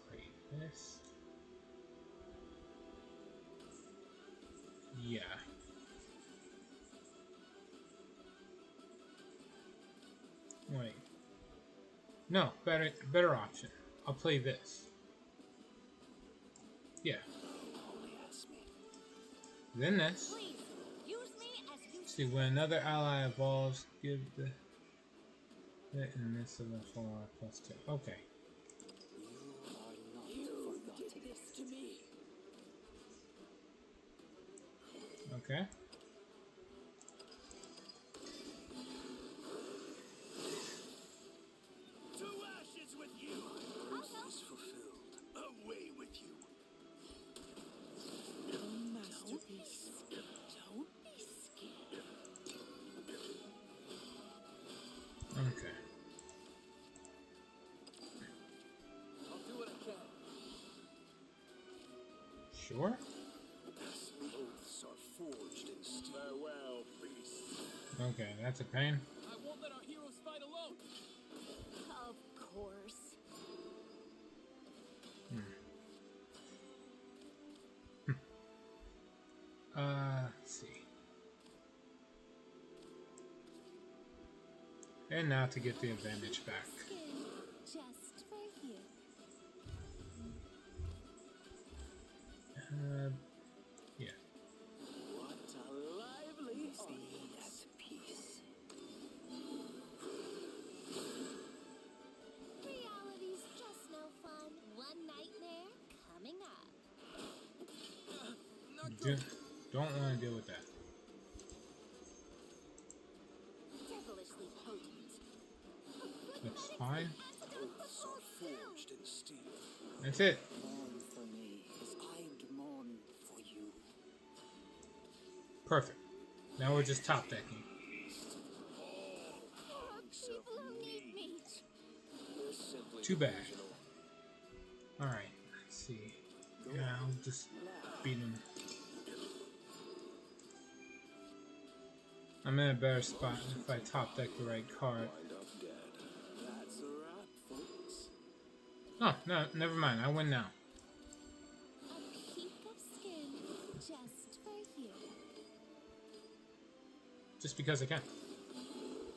Fight this. Yeah. Wait. No, better option. I'll play this. Yeah. Then this. Please, use me as you See, when another ally evolves, give the and this of the 4 plus 2. Okay. You are not You forgotten. did this to me. Okay. To ashes with you! Is fulfilled. Away with you! Masterpiece. Don't be scared. Okay. I'll do what I can. Sure. Oaths are forged in steel. Farewell, beast. Okay, that's a pain. I won't let our heroes fight alone. Of course. Let's see. And now to get the advantage back. Skin just for you. Yeah. What a lively Be at peace. Reality's just no fun. One nightmare coming up. Not Do, good. don't want to deal with that. Devilishly potent. That's fine. Oaths are forged in steel. That's it. Mourn for me as I mourn for you. Perfect. Now we're just top decking. People who need me. They're simply Too bad. delusional. Alright, let's see. Yeah, I'll just beat him. I'm in a better spot if I top deck the right card. Wind up dead. That's a wrap, folks. Oh, no, never mind. I win now. A peek of skin just for you. Just because I can.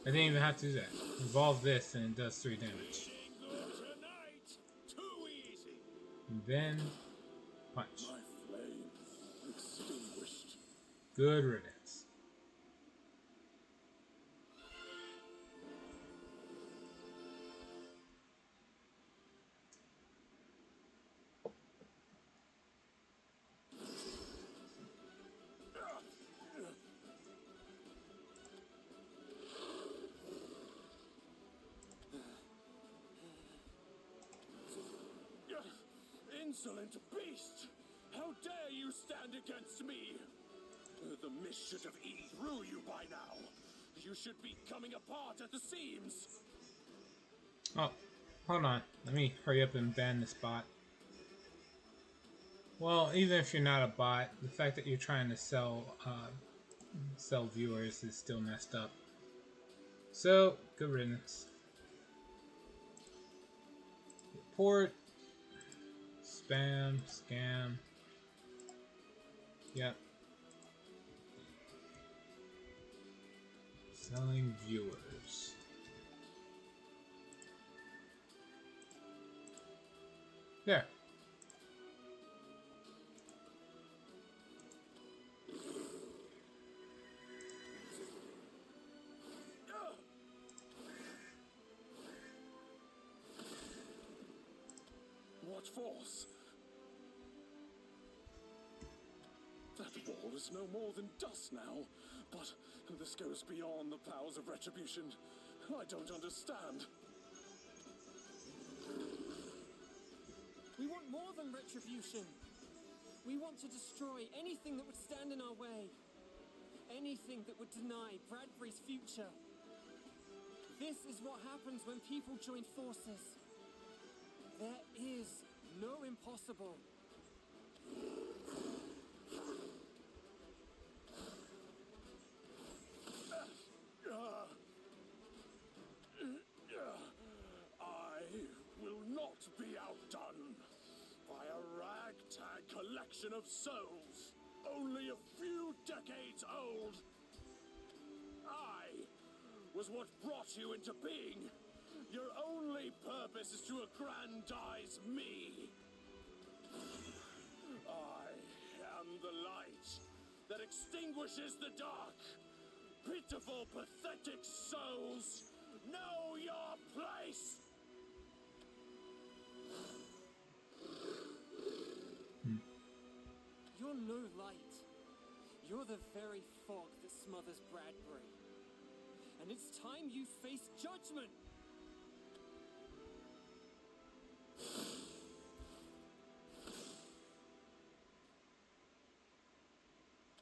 I didn't even have to do that. Evolve this and it does 3 damage. Tonight, too easy. And then punch. My flame extinguished. Good riddance. Insolent beast! How dare you stand against me? The mist should have eaten through you by now. You should be coming apart at the seams. Oh, hold on. Let me hurry up and ban this bot. Well, even if you're not a bot, the fact that you're trying to sell viewers is still messed up. So, good riddance. Report. Spam. Scam. Yep. Selling viewers. There. What force? That wall is no more than dust now, but this goes beyond the powers of retribution. I don't understand. We want more than retribution. We want to destroy anything that would stand in our way. Anything that would deny Bradbury's future. This is what happens when people join forces. There is no impossible. I will not be outdone by a ragtag collection of souls, only a few decades old. I was what brought you into being. Your only purpose is to aggrandize me. I am the light that extinguishes the dark. Pitiful, pathetic souls, know your place! You're no light. You're the very fog that smothers Bradbury. And it's time you face judgment!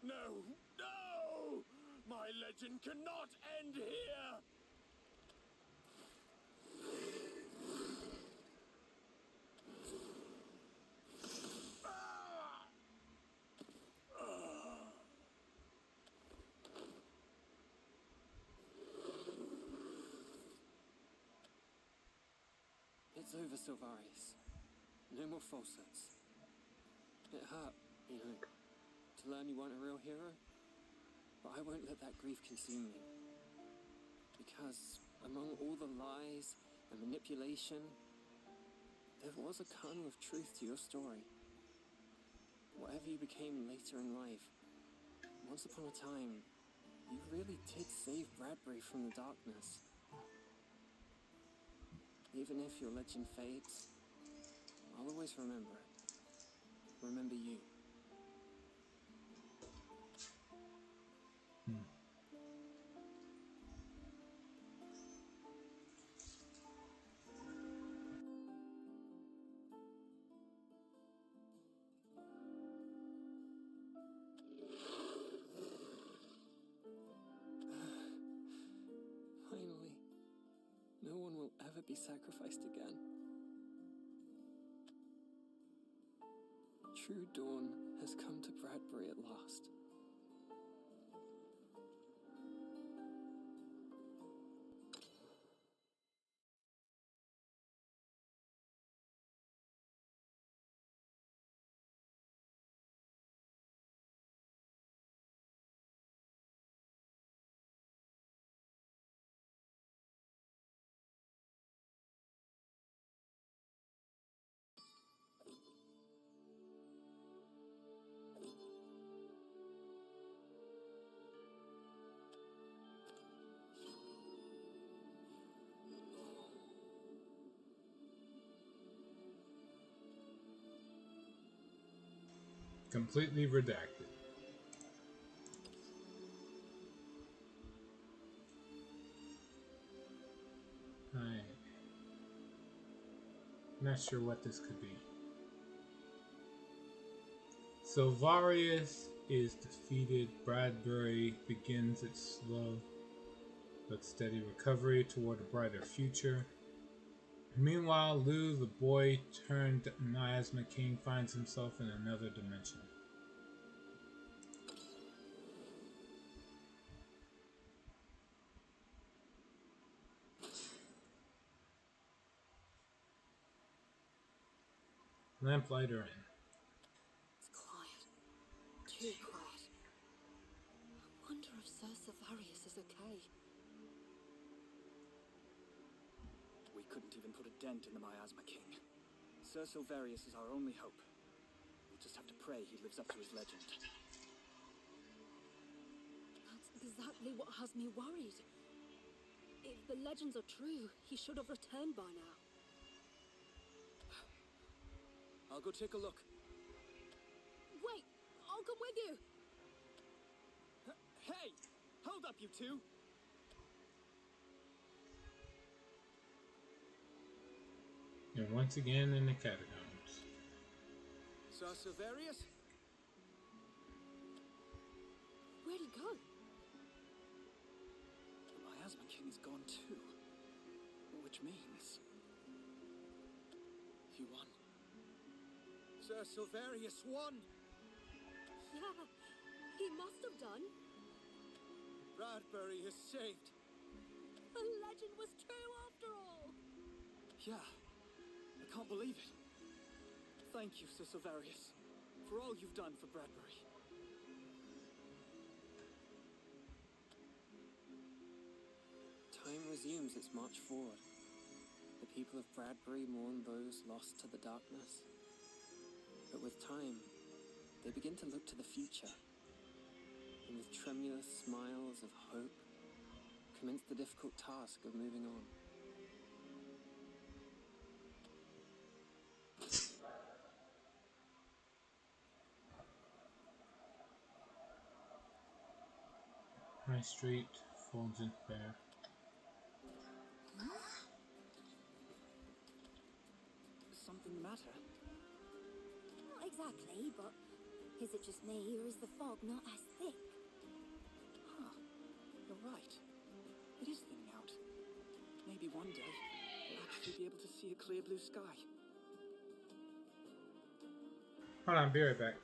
No, no! My legend cannot end here! It's over, Silvarius. No more falsehoods. It hurt, you know, to learn you weren't a real hero. But I won't let that grief consume me. Because among all the lies and manipulation, there was a kernel of truth to your story. Whatever you became later in life, once upon a time, you really did save Bradbury from the darkness. Even if your legend fades, I'll always remember it. Remember you. Finally, no one will ever be sacrificed again. True dawn has come to Bradbury at last. Completely redacted. Not sure what this could be. Silvarius is defeated. Bradbury begins its slow but steady recovery toward a brighter future. Meanwhile, Lou, the boy turned miasma king, finds himself in another dimension. Lamplighter in. It's quiet. Too quiet. I wonder if Sir Savarius is okay. We couldn't even put a dent in the Miasma King. Sir Silverius is our only hope. We'll just have to pray he lives up to his legend. That's exactly what has me worried. If the legends are true, he should have returned by now. I'll go take a look. Wait! I'll come with you! Hey! Hold up, you two! And once again in the catacombs. Sir Silverius? Where'd he go? The Miasma King is gone too. Which means... he won. Sir Silverius won! Yeah, he must have done. Bradbury is saved. The legend was true after all! Yeah, I can't believe it. Thank you, Sir Silverius, for all you've done for Bradbury. Time resumes its march forward. The people of Bradbury mourn those lost to the darkness. But with time, they begin to look to the future. And with tremulous smiles of hope, commence the difficult task of moving on. High Street, Fulgent Fair. Something the matter? Not exactly, but is it just me, or is the fog not as thick? Huh. You're right. It is thinning out. Maybe one day, we'll actually be able to see a clear blue sky. Hold on, be right back.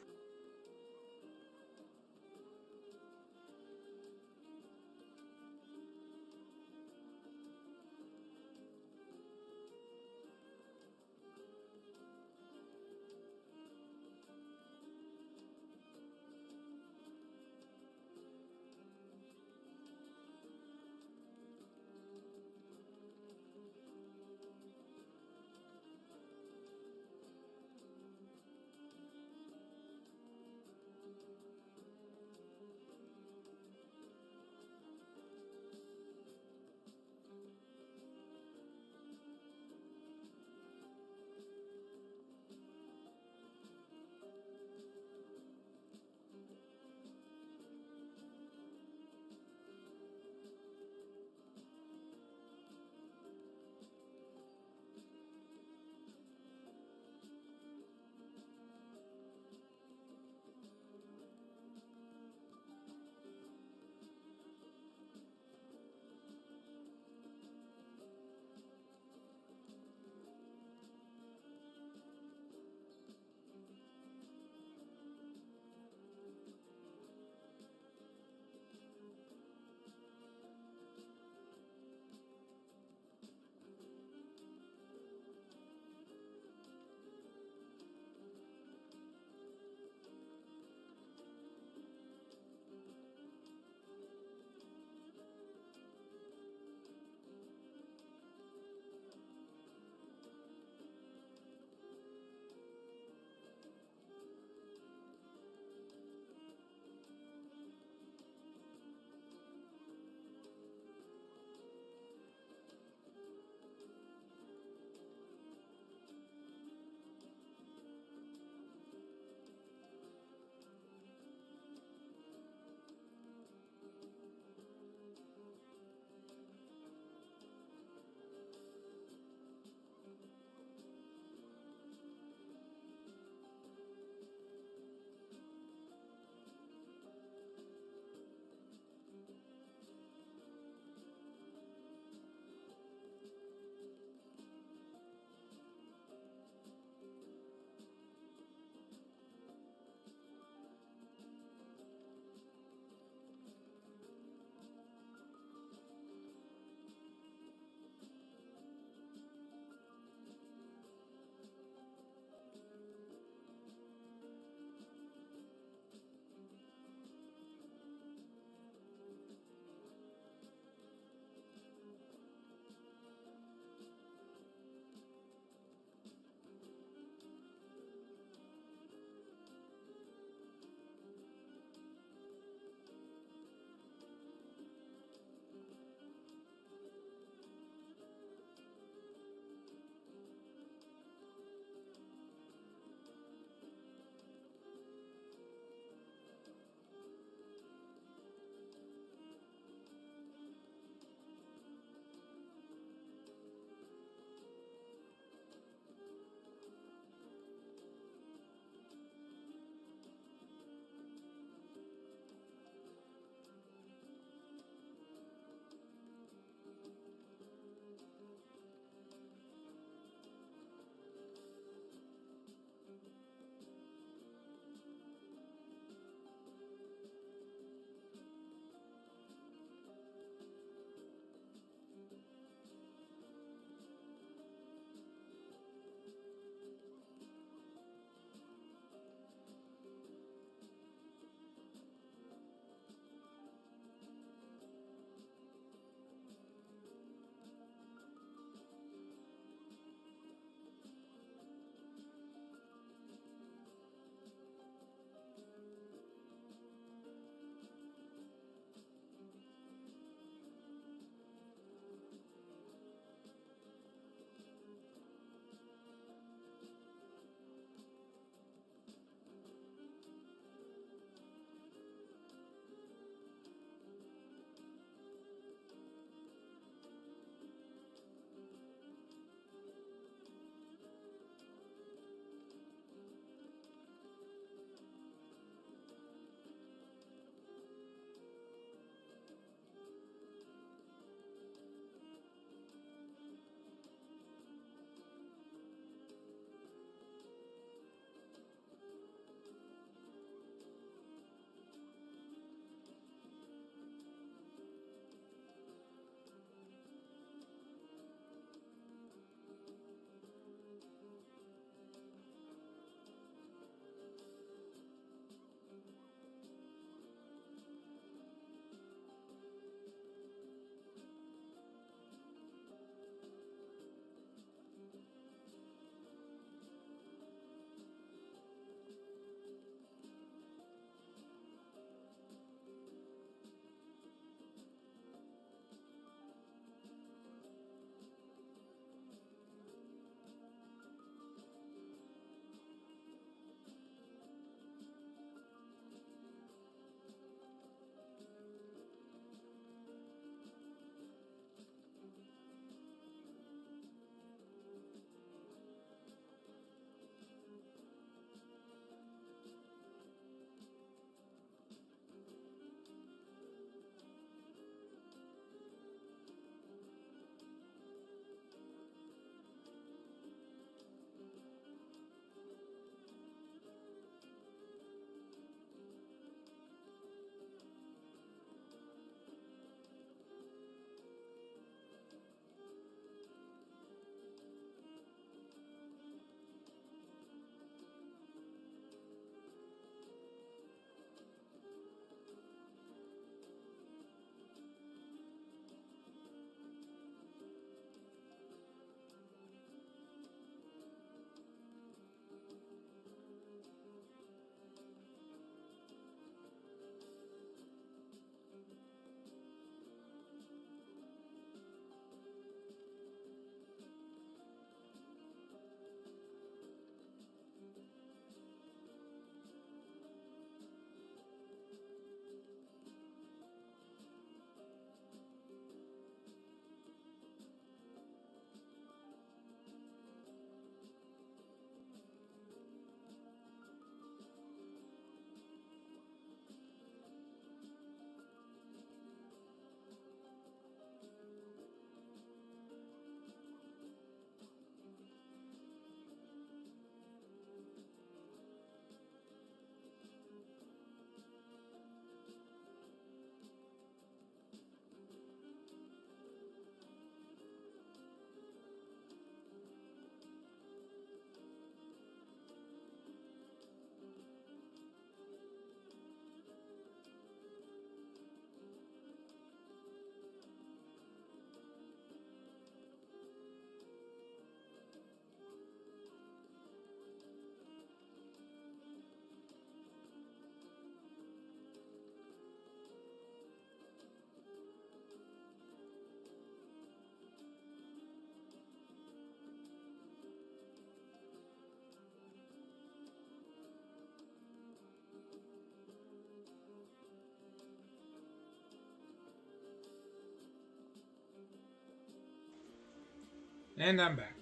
And I'm back.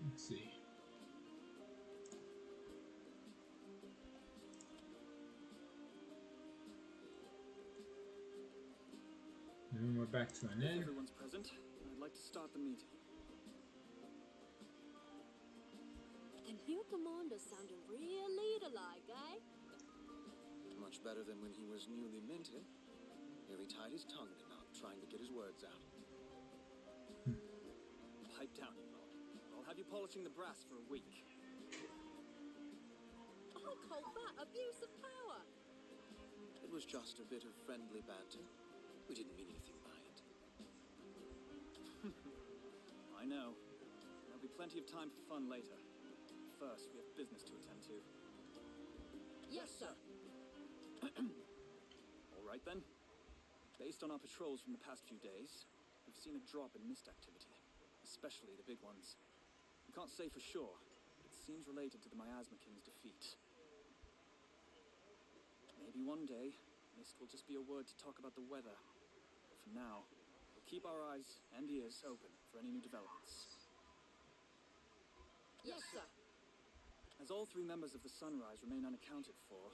Let's see. And we're back to an If inn. everyone's present, I'd like to start the meeting. The new commander's sounding real leader-like, eh? Much better than when he was newly minted. Nearly tied his tongue in a knot trying to get his words out. Pipe down, you lot. I'll have you polishing the brass for a week. I'll call that abuse of power. It was just a bit of friendly banter. We didn't mean anything by it. I know. There'll be plenty of time for fun later. First, we have business to attend to. Yes, sir. All right then. Based on our patrols from the past few days, we've seen a drop in mist activity, especially the big ones. We can't say for sure, but it seems related to the Miasma King's defeat. Maybe one day, mist will just be a word to talk about the weather. But for now, we'll keep our eyes and ears open for any new developments. Yes, sir. As all 3 members of the Sunrise remain unaccounted for,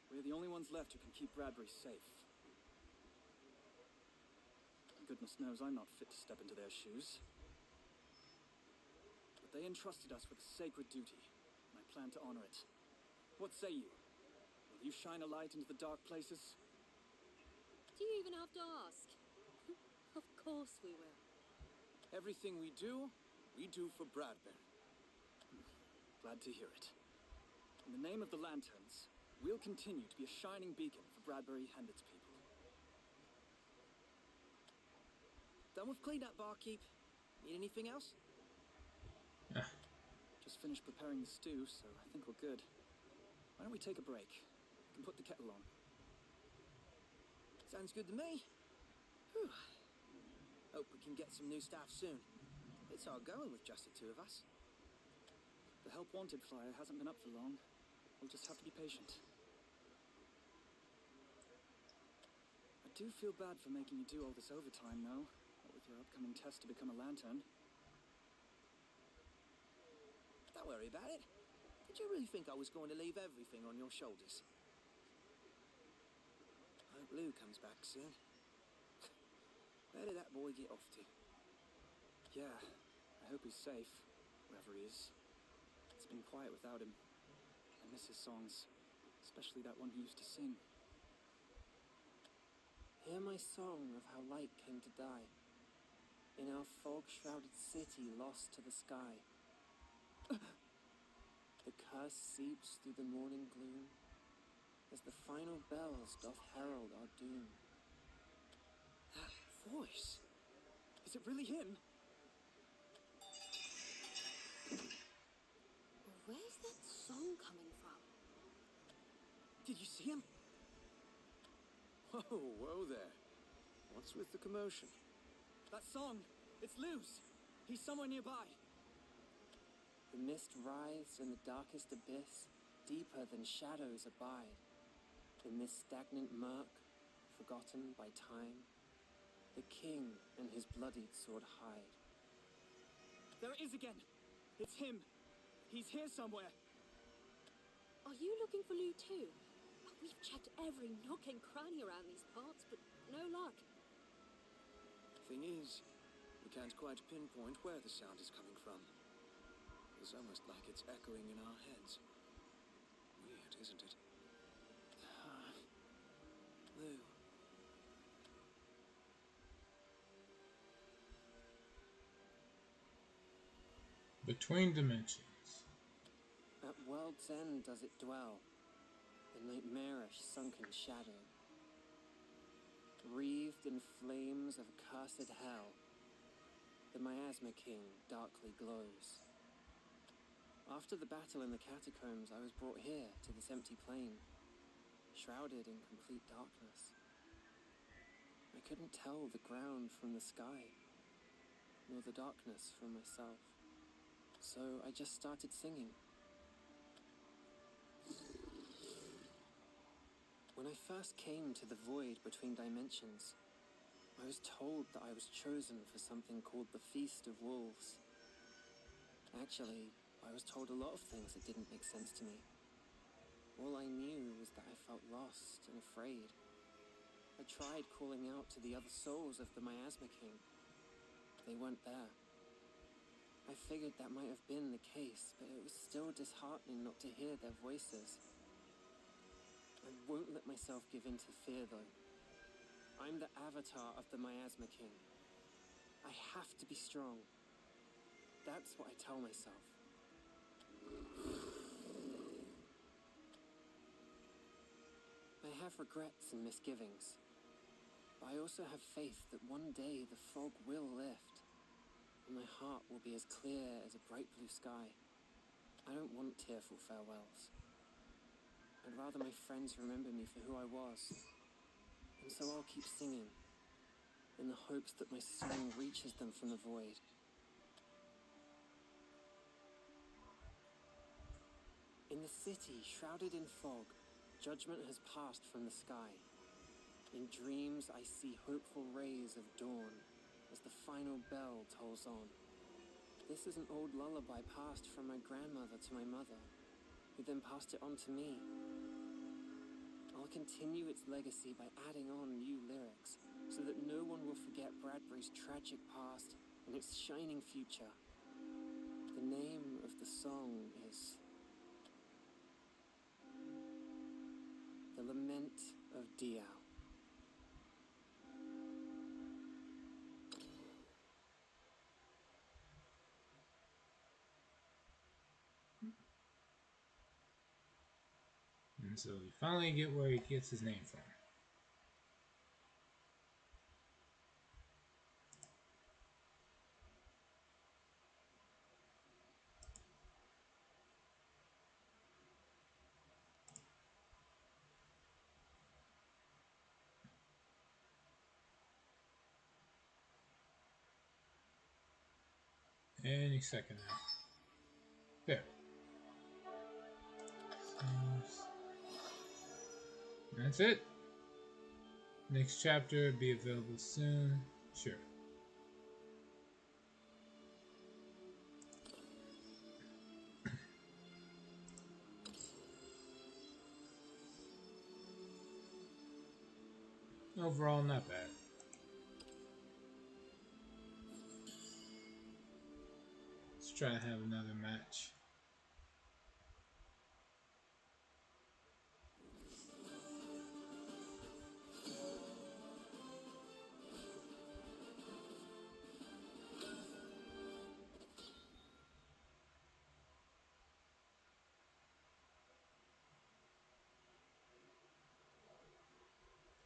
we're the only ones left who can keep Bradbury safe. Goodness knows I'm not fit to step into their shoes. But they entrusted us with a sacred duty, and I plan to honor it. What say you? Will you shine a light into the dark places? Do you even have to ask? Of course we will. Everything we do for Bradbury. Glad to hear it. In the name of the Lanterns, we'll continue to be a shining beacon for Bradbury and its people. Done with cleanup, barkeep. Need anything else? Just finished preparing the stew, so I think we're good. Why don't we take a break? We can put the kettle on. Sounds good to me. Whew. Hope we can get some new staff soon. It's hard going with just the 2 of us. The Help Wanted flyer hasn't been up for long. We'll just have to be patient. I do feel bad for making you do all this overtime, though. What with your upcoming test to become a Lantern. Don't worry about it. Did you really think I was going to leave everything on your shoulders? I hope Lou comes back soon. Where did that boy get off to? Yeah, I hope he's safe, wherever he is. It's been quiet without him. I miss his songs, especially that one he used to sing. Hear my song of how light came to die, in our fog-shrouded city lost to the sky. The curse seeps through the morning gloom, as the final bells doth herald our doom. That voice! Is it really him? Where's that song coming from? Did you see him? Whoa there. What's with the commotion? That song! It's Lou's! He's somewhere nearby! The mist writhes in the darkest abyss, deeper than shadows abide. In this stagnant murk, forgotten by time, the king and his bloodied sword hide. There it is again! It's him! He's here somewhere! Are you looking for Lou too? We've checked every nook and cranny around these parts, but no luck. Thing is, we can't quite pinpoint where the sound is coming from. It's almost like it's echoing in our heads. Weird, isn't it? Lou. Between dimensions. At world's end does it dwell, the nightmarish sunken shadow. Wreathed in flames of accursed hell, the Miasma King darkly glows. After the battle in the catacombs, I was brought here to this empty plain, shrouded in complete darkness. I couldn't tell the ground from the sky, nor the darkness from myself. So I just started singing. When I first came to the void between dimensions, I was told that I was chosen for something called the Feast of Wolves. Actually, I was told a lot of things that didn't make sense to me. All I knew was that I felt lost and afraid. I tried calling out to the other souls of the Miasma King. They weren't there. I figured that might have been the case, but it was still disheartening not to hear their voices. I won't let myself give in to fear, though. I'm the avatar of the Miasma King. I have to be strong. That's what I tell myself. I have regrets and misgivings, but I also have faith that one day the fog will lift, and my heart will be as clear as a bright blue sky. I don't want tearful farewells. I'd rather my friends remember me for who I was, and so I'll keep singing, in the hopes that my song reaches them from the void. In the city, shrouded in fog, judgment has passed from the sky. In dreams, I see hopeful rays of dawn as the final bell tolls on. This is an old lullaby passed from my grandmother to my mother, who then passed it on to me. I'll continue its legacy by adding on new lyrics, so that no one will forget Bradbury's tragic past and its shining future. The name of the song is The Lament of Diao. And so we finally get where he gets his name from. Any second now. There. That's it. Next chapter be available soon. Sure. Overall, not bad. Let's try to have another match.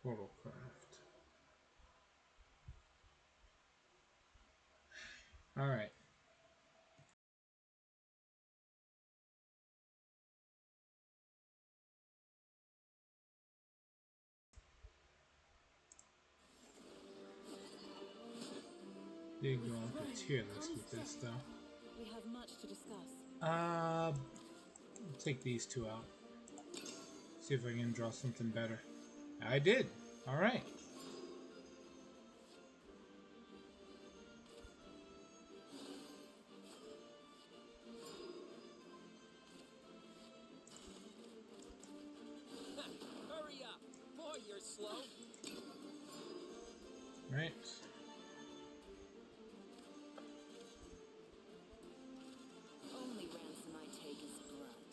Portalcraft. All right. Did go on the tier list with this though. We have much to discuss. Take these two out. See if I can draw something better. I did. All right. Hurry up! Boy, you're slow. Right. Only ransom I take is blood.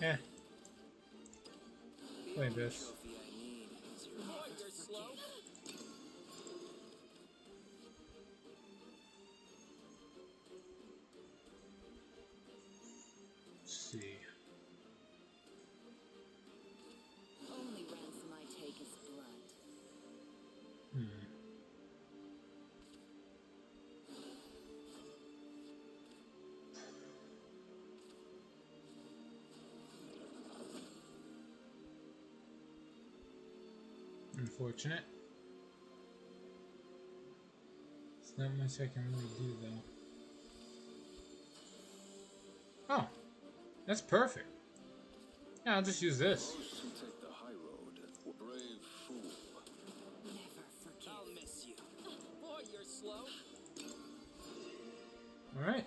Eh. Play this. Boy, you're slow. Let's see. Only ransom I take is blood. Unfortunate. It's not much I can really do though. Oh, that's perfect. Yeah, I'll just use this. Those who take the high road, brave fool. Never forgive. I'll miss you. Boy, you're slow. Alright.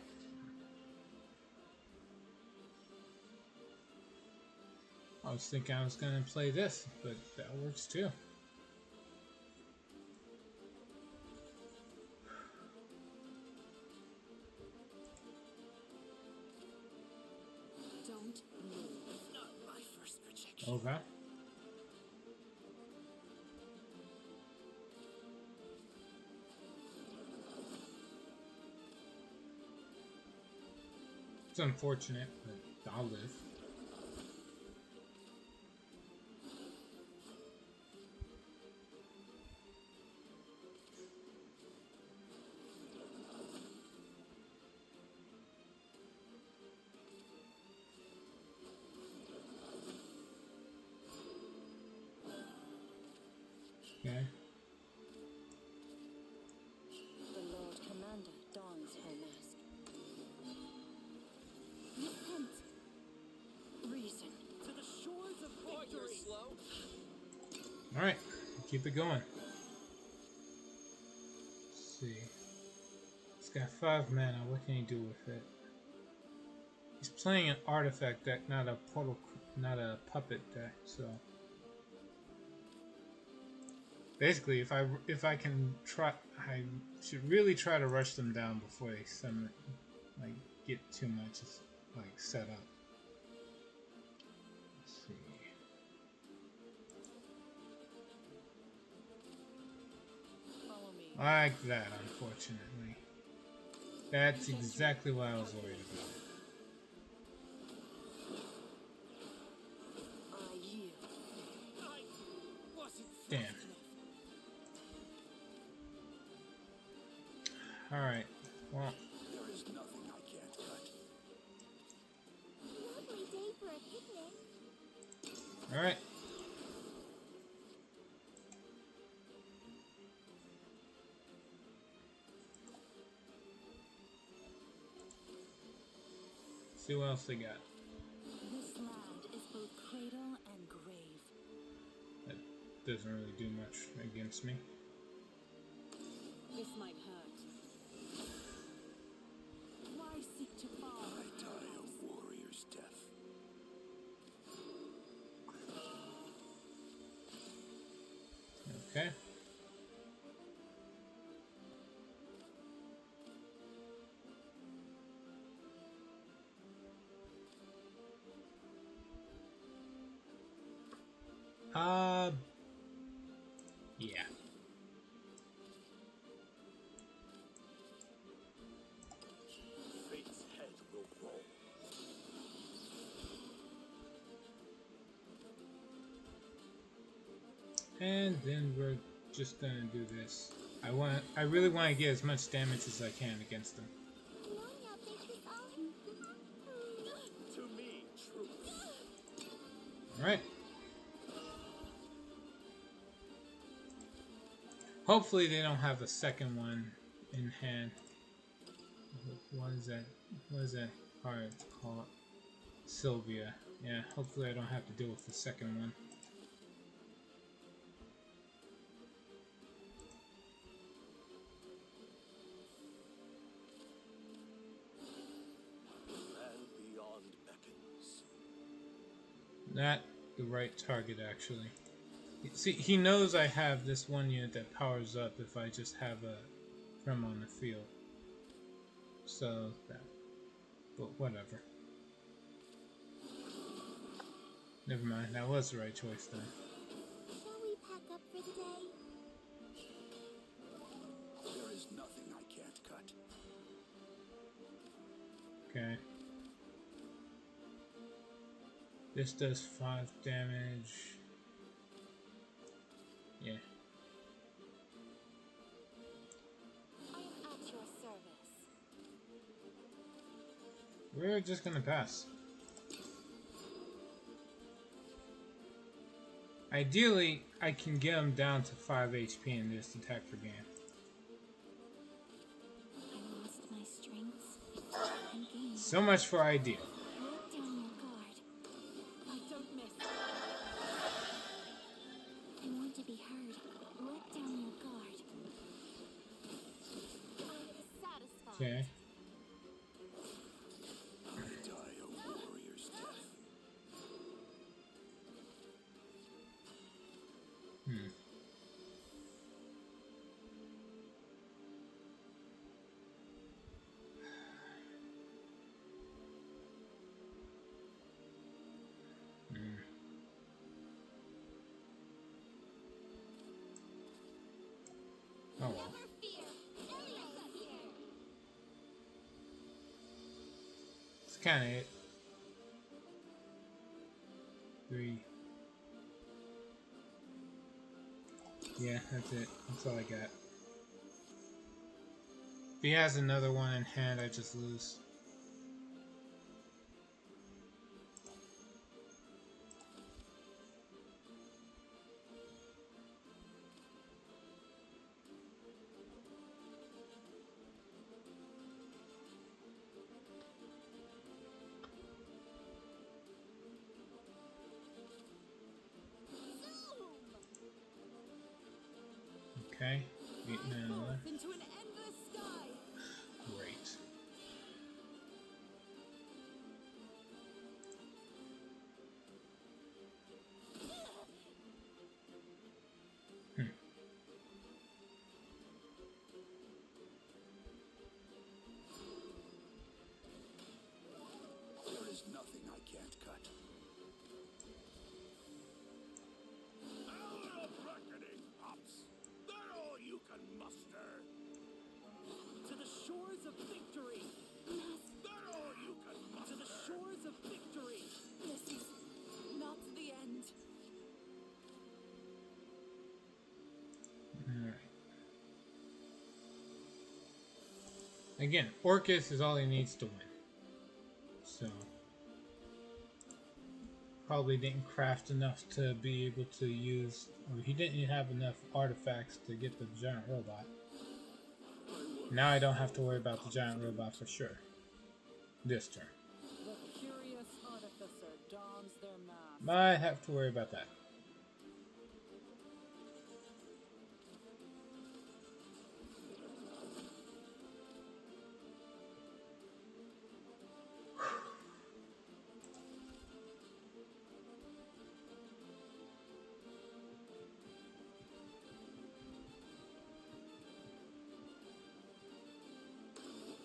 I was thinking I was gonna play this, but that works too. Don't move. Not my first projection. Okay. It's unfortunate, but I'll live. Okay. The Lord Commander dons her mask. Repent. Reason. To the shores of victory. Boy, you're slow. Alright, keep it going. Let's see. He's got 5 mana, what can he do with it? He's playing an artifact deck, not a puppet deck, so basically if I can try, I should really try to rush them down before they summon, like get too much like set up. Let's see. Follow me. Like that, unfortunately. That's exactly what I was worried about. I yield. I wasn't Damn. fast enough. Alright, well, There is nothing I can't cut. Lovely day for a picnic. alright. See what else they got. This land is both cradle and grave. That doesn't really do much against me. This might hurt. Why seek to fall? I die a warrior's death. Okay. Yeah. Fate's head will roll. And then we're just gonna do this. I really want to get as much damage as I can against them. To me, truth. Alright. Hopefully they don't have a second one in hand. What is that? What is that card called? Sylvia. Yeah, hopefully I don't have to deal with the second one. And beyond beckons. Not the right target, actually. See, he knows I have this one unit that powers up if I just have a Krim on the field. So, that. But whatever. Never mind, that was the right choice then. Shall we pack up for the day? There is nothing I can't cut. Okay. This does 5 damage. Yeah. I am at your service. We're just gonna pass. Ideally, I can get him down to 5 HP and just attack for game. I lost my strengths and gained. So much for ideal. Let down your guard. I don't Okay. I die a warrior's death. Oh well. It's kind of it. 3. Yeah, that's it. That's all I got. If he has another one in hand, I just lose. Okay. 8, 9, 11. Into an endless sky. Great. There is nothing I can't cut. Hour of reckoning, pups. That all you can muster. To the shores of victory! That all you can muster. To the shores of victory! This is not the end. Alright. Again, Orcus is all he needs to win. So, probably didn't craft enough to be able to use, or he didn't have enough artifacts to get the giant robot. Now I don't have to worry about the giant robot for sure. This turn. The curious artificer dons their mask. Might have to worry about that.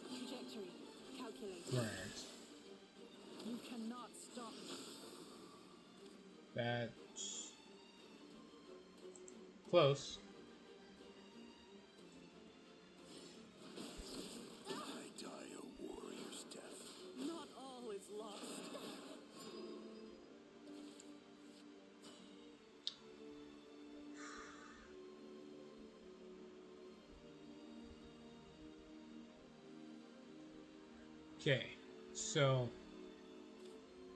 Trajectory calculated. Right. You cannot stop me. That's close. I die a warrior's death. Not all is lost. Okay, so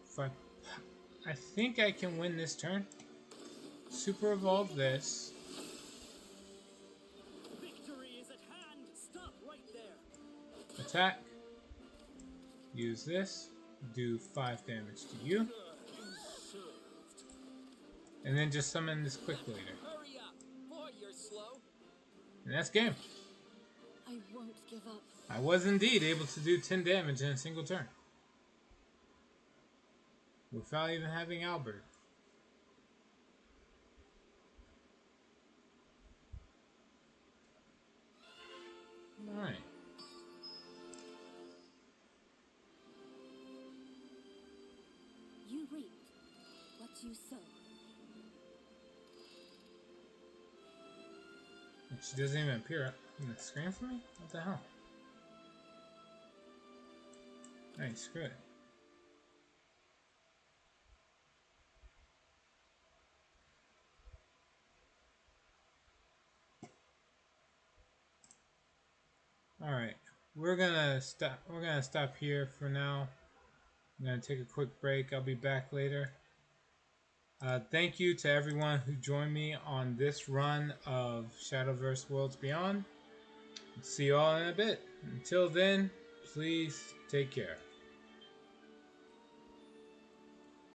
if I think I can win this turn. Super evolve this. Victory is at hand. Stop right there. Attack. Use this. Do 5 damage to you. And then just summon this quick leader. Hurry up! Boy, you're slow. And that's game. I won't give up. I was indeed able to do 10 damage in a single turn. Without even having Albert. Alright. You reap what you sow. She doesn't even appear up on the screen for me? What the hell? Alright, screw it. Alright, we're gonna stop here for now. I'm gonna take a quick break. I'll be back later. Thank you to everyone who joined me on this run of Shadowverse Worlds Beyond. See you all in a bit. Until then, please take care.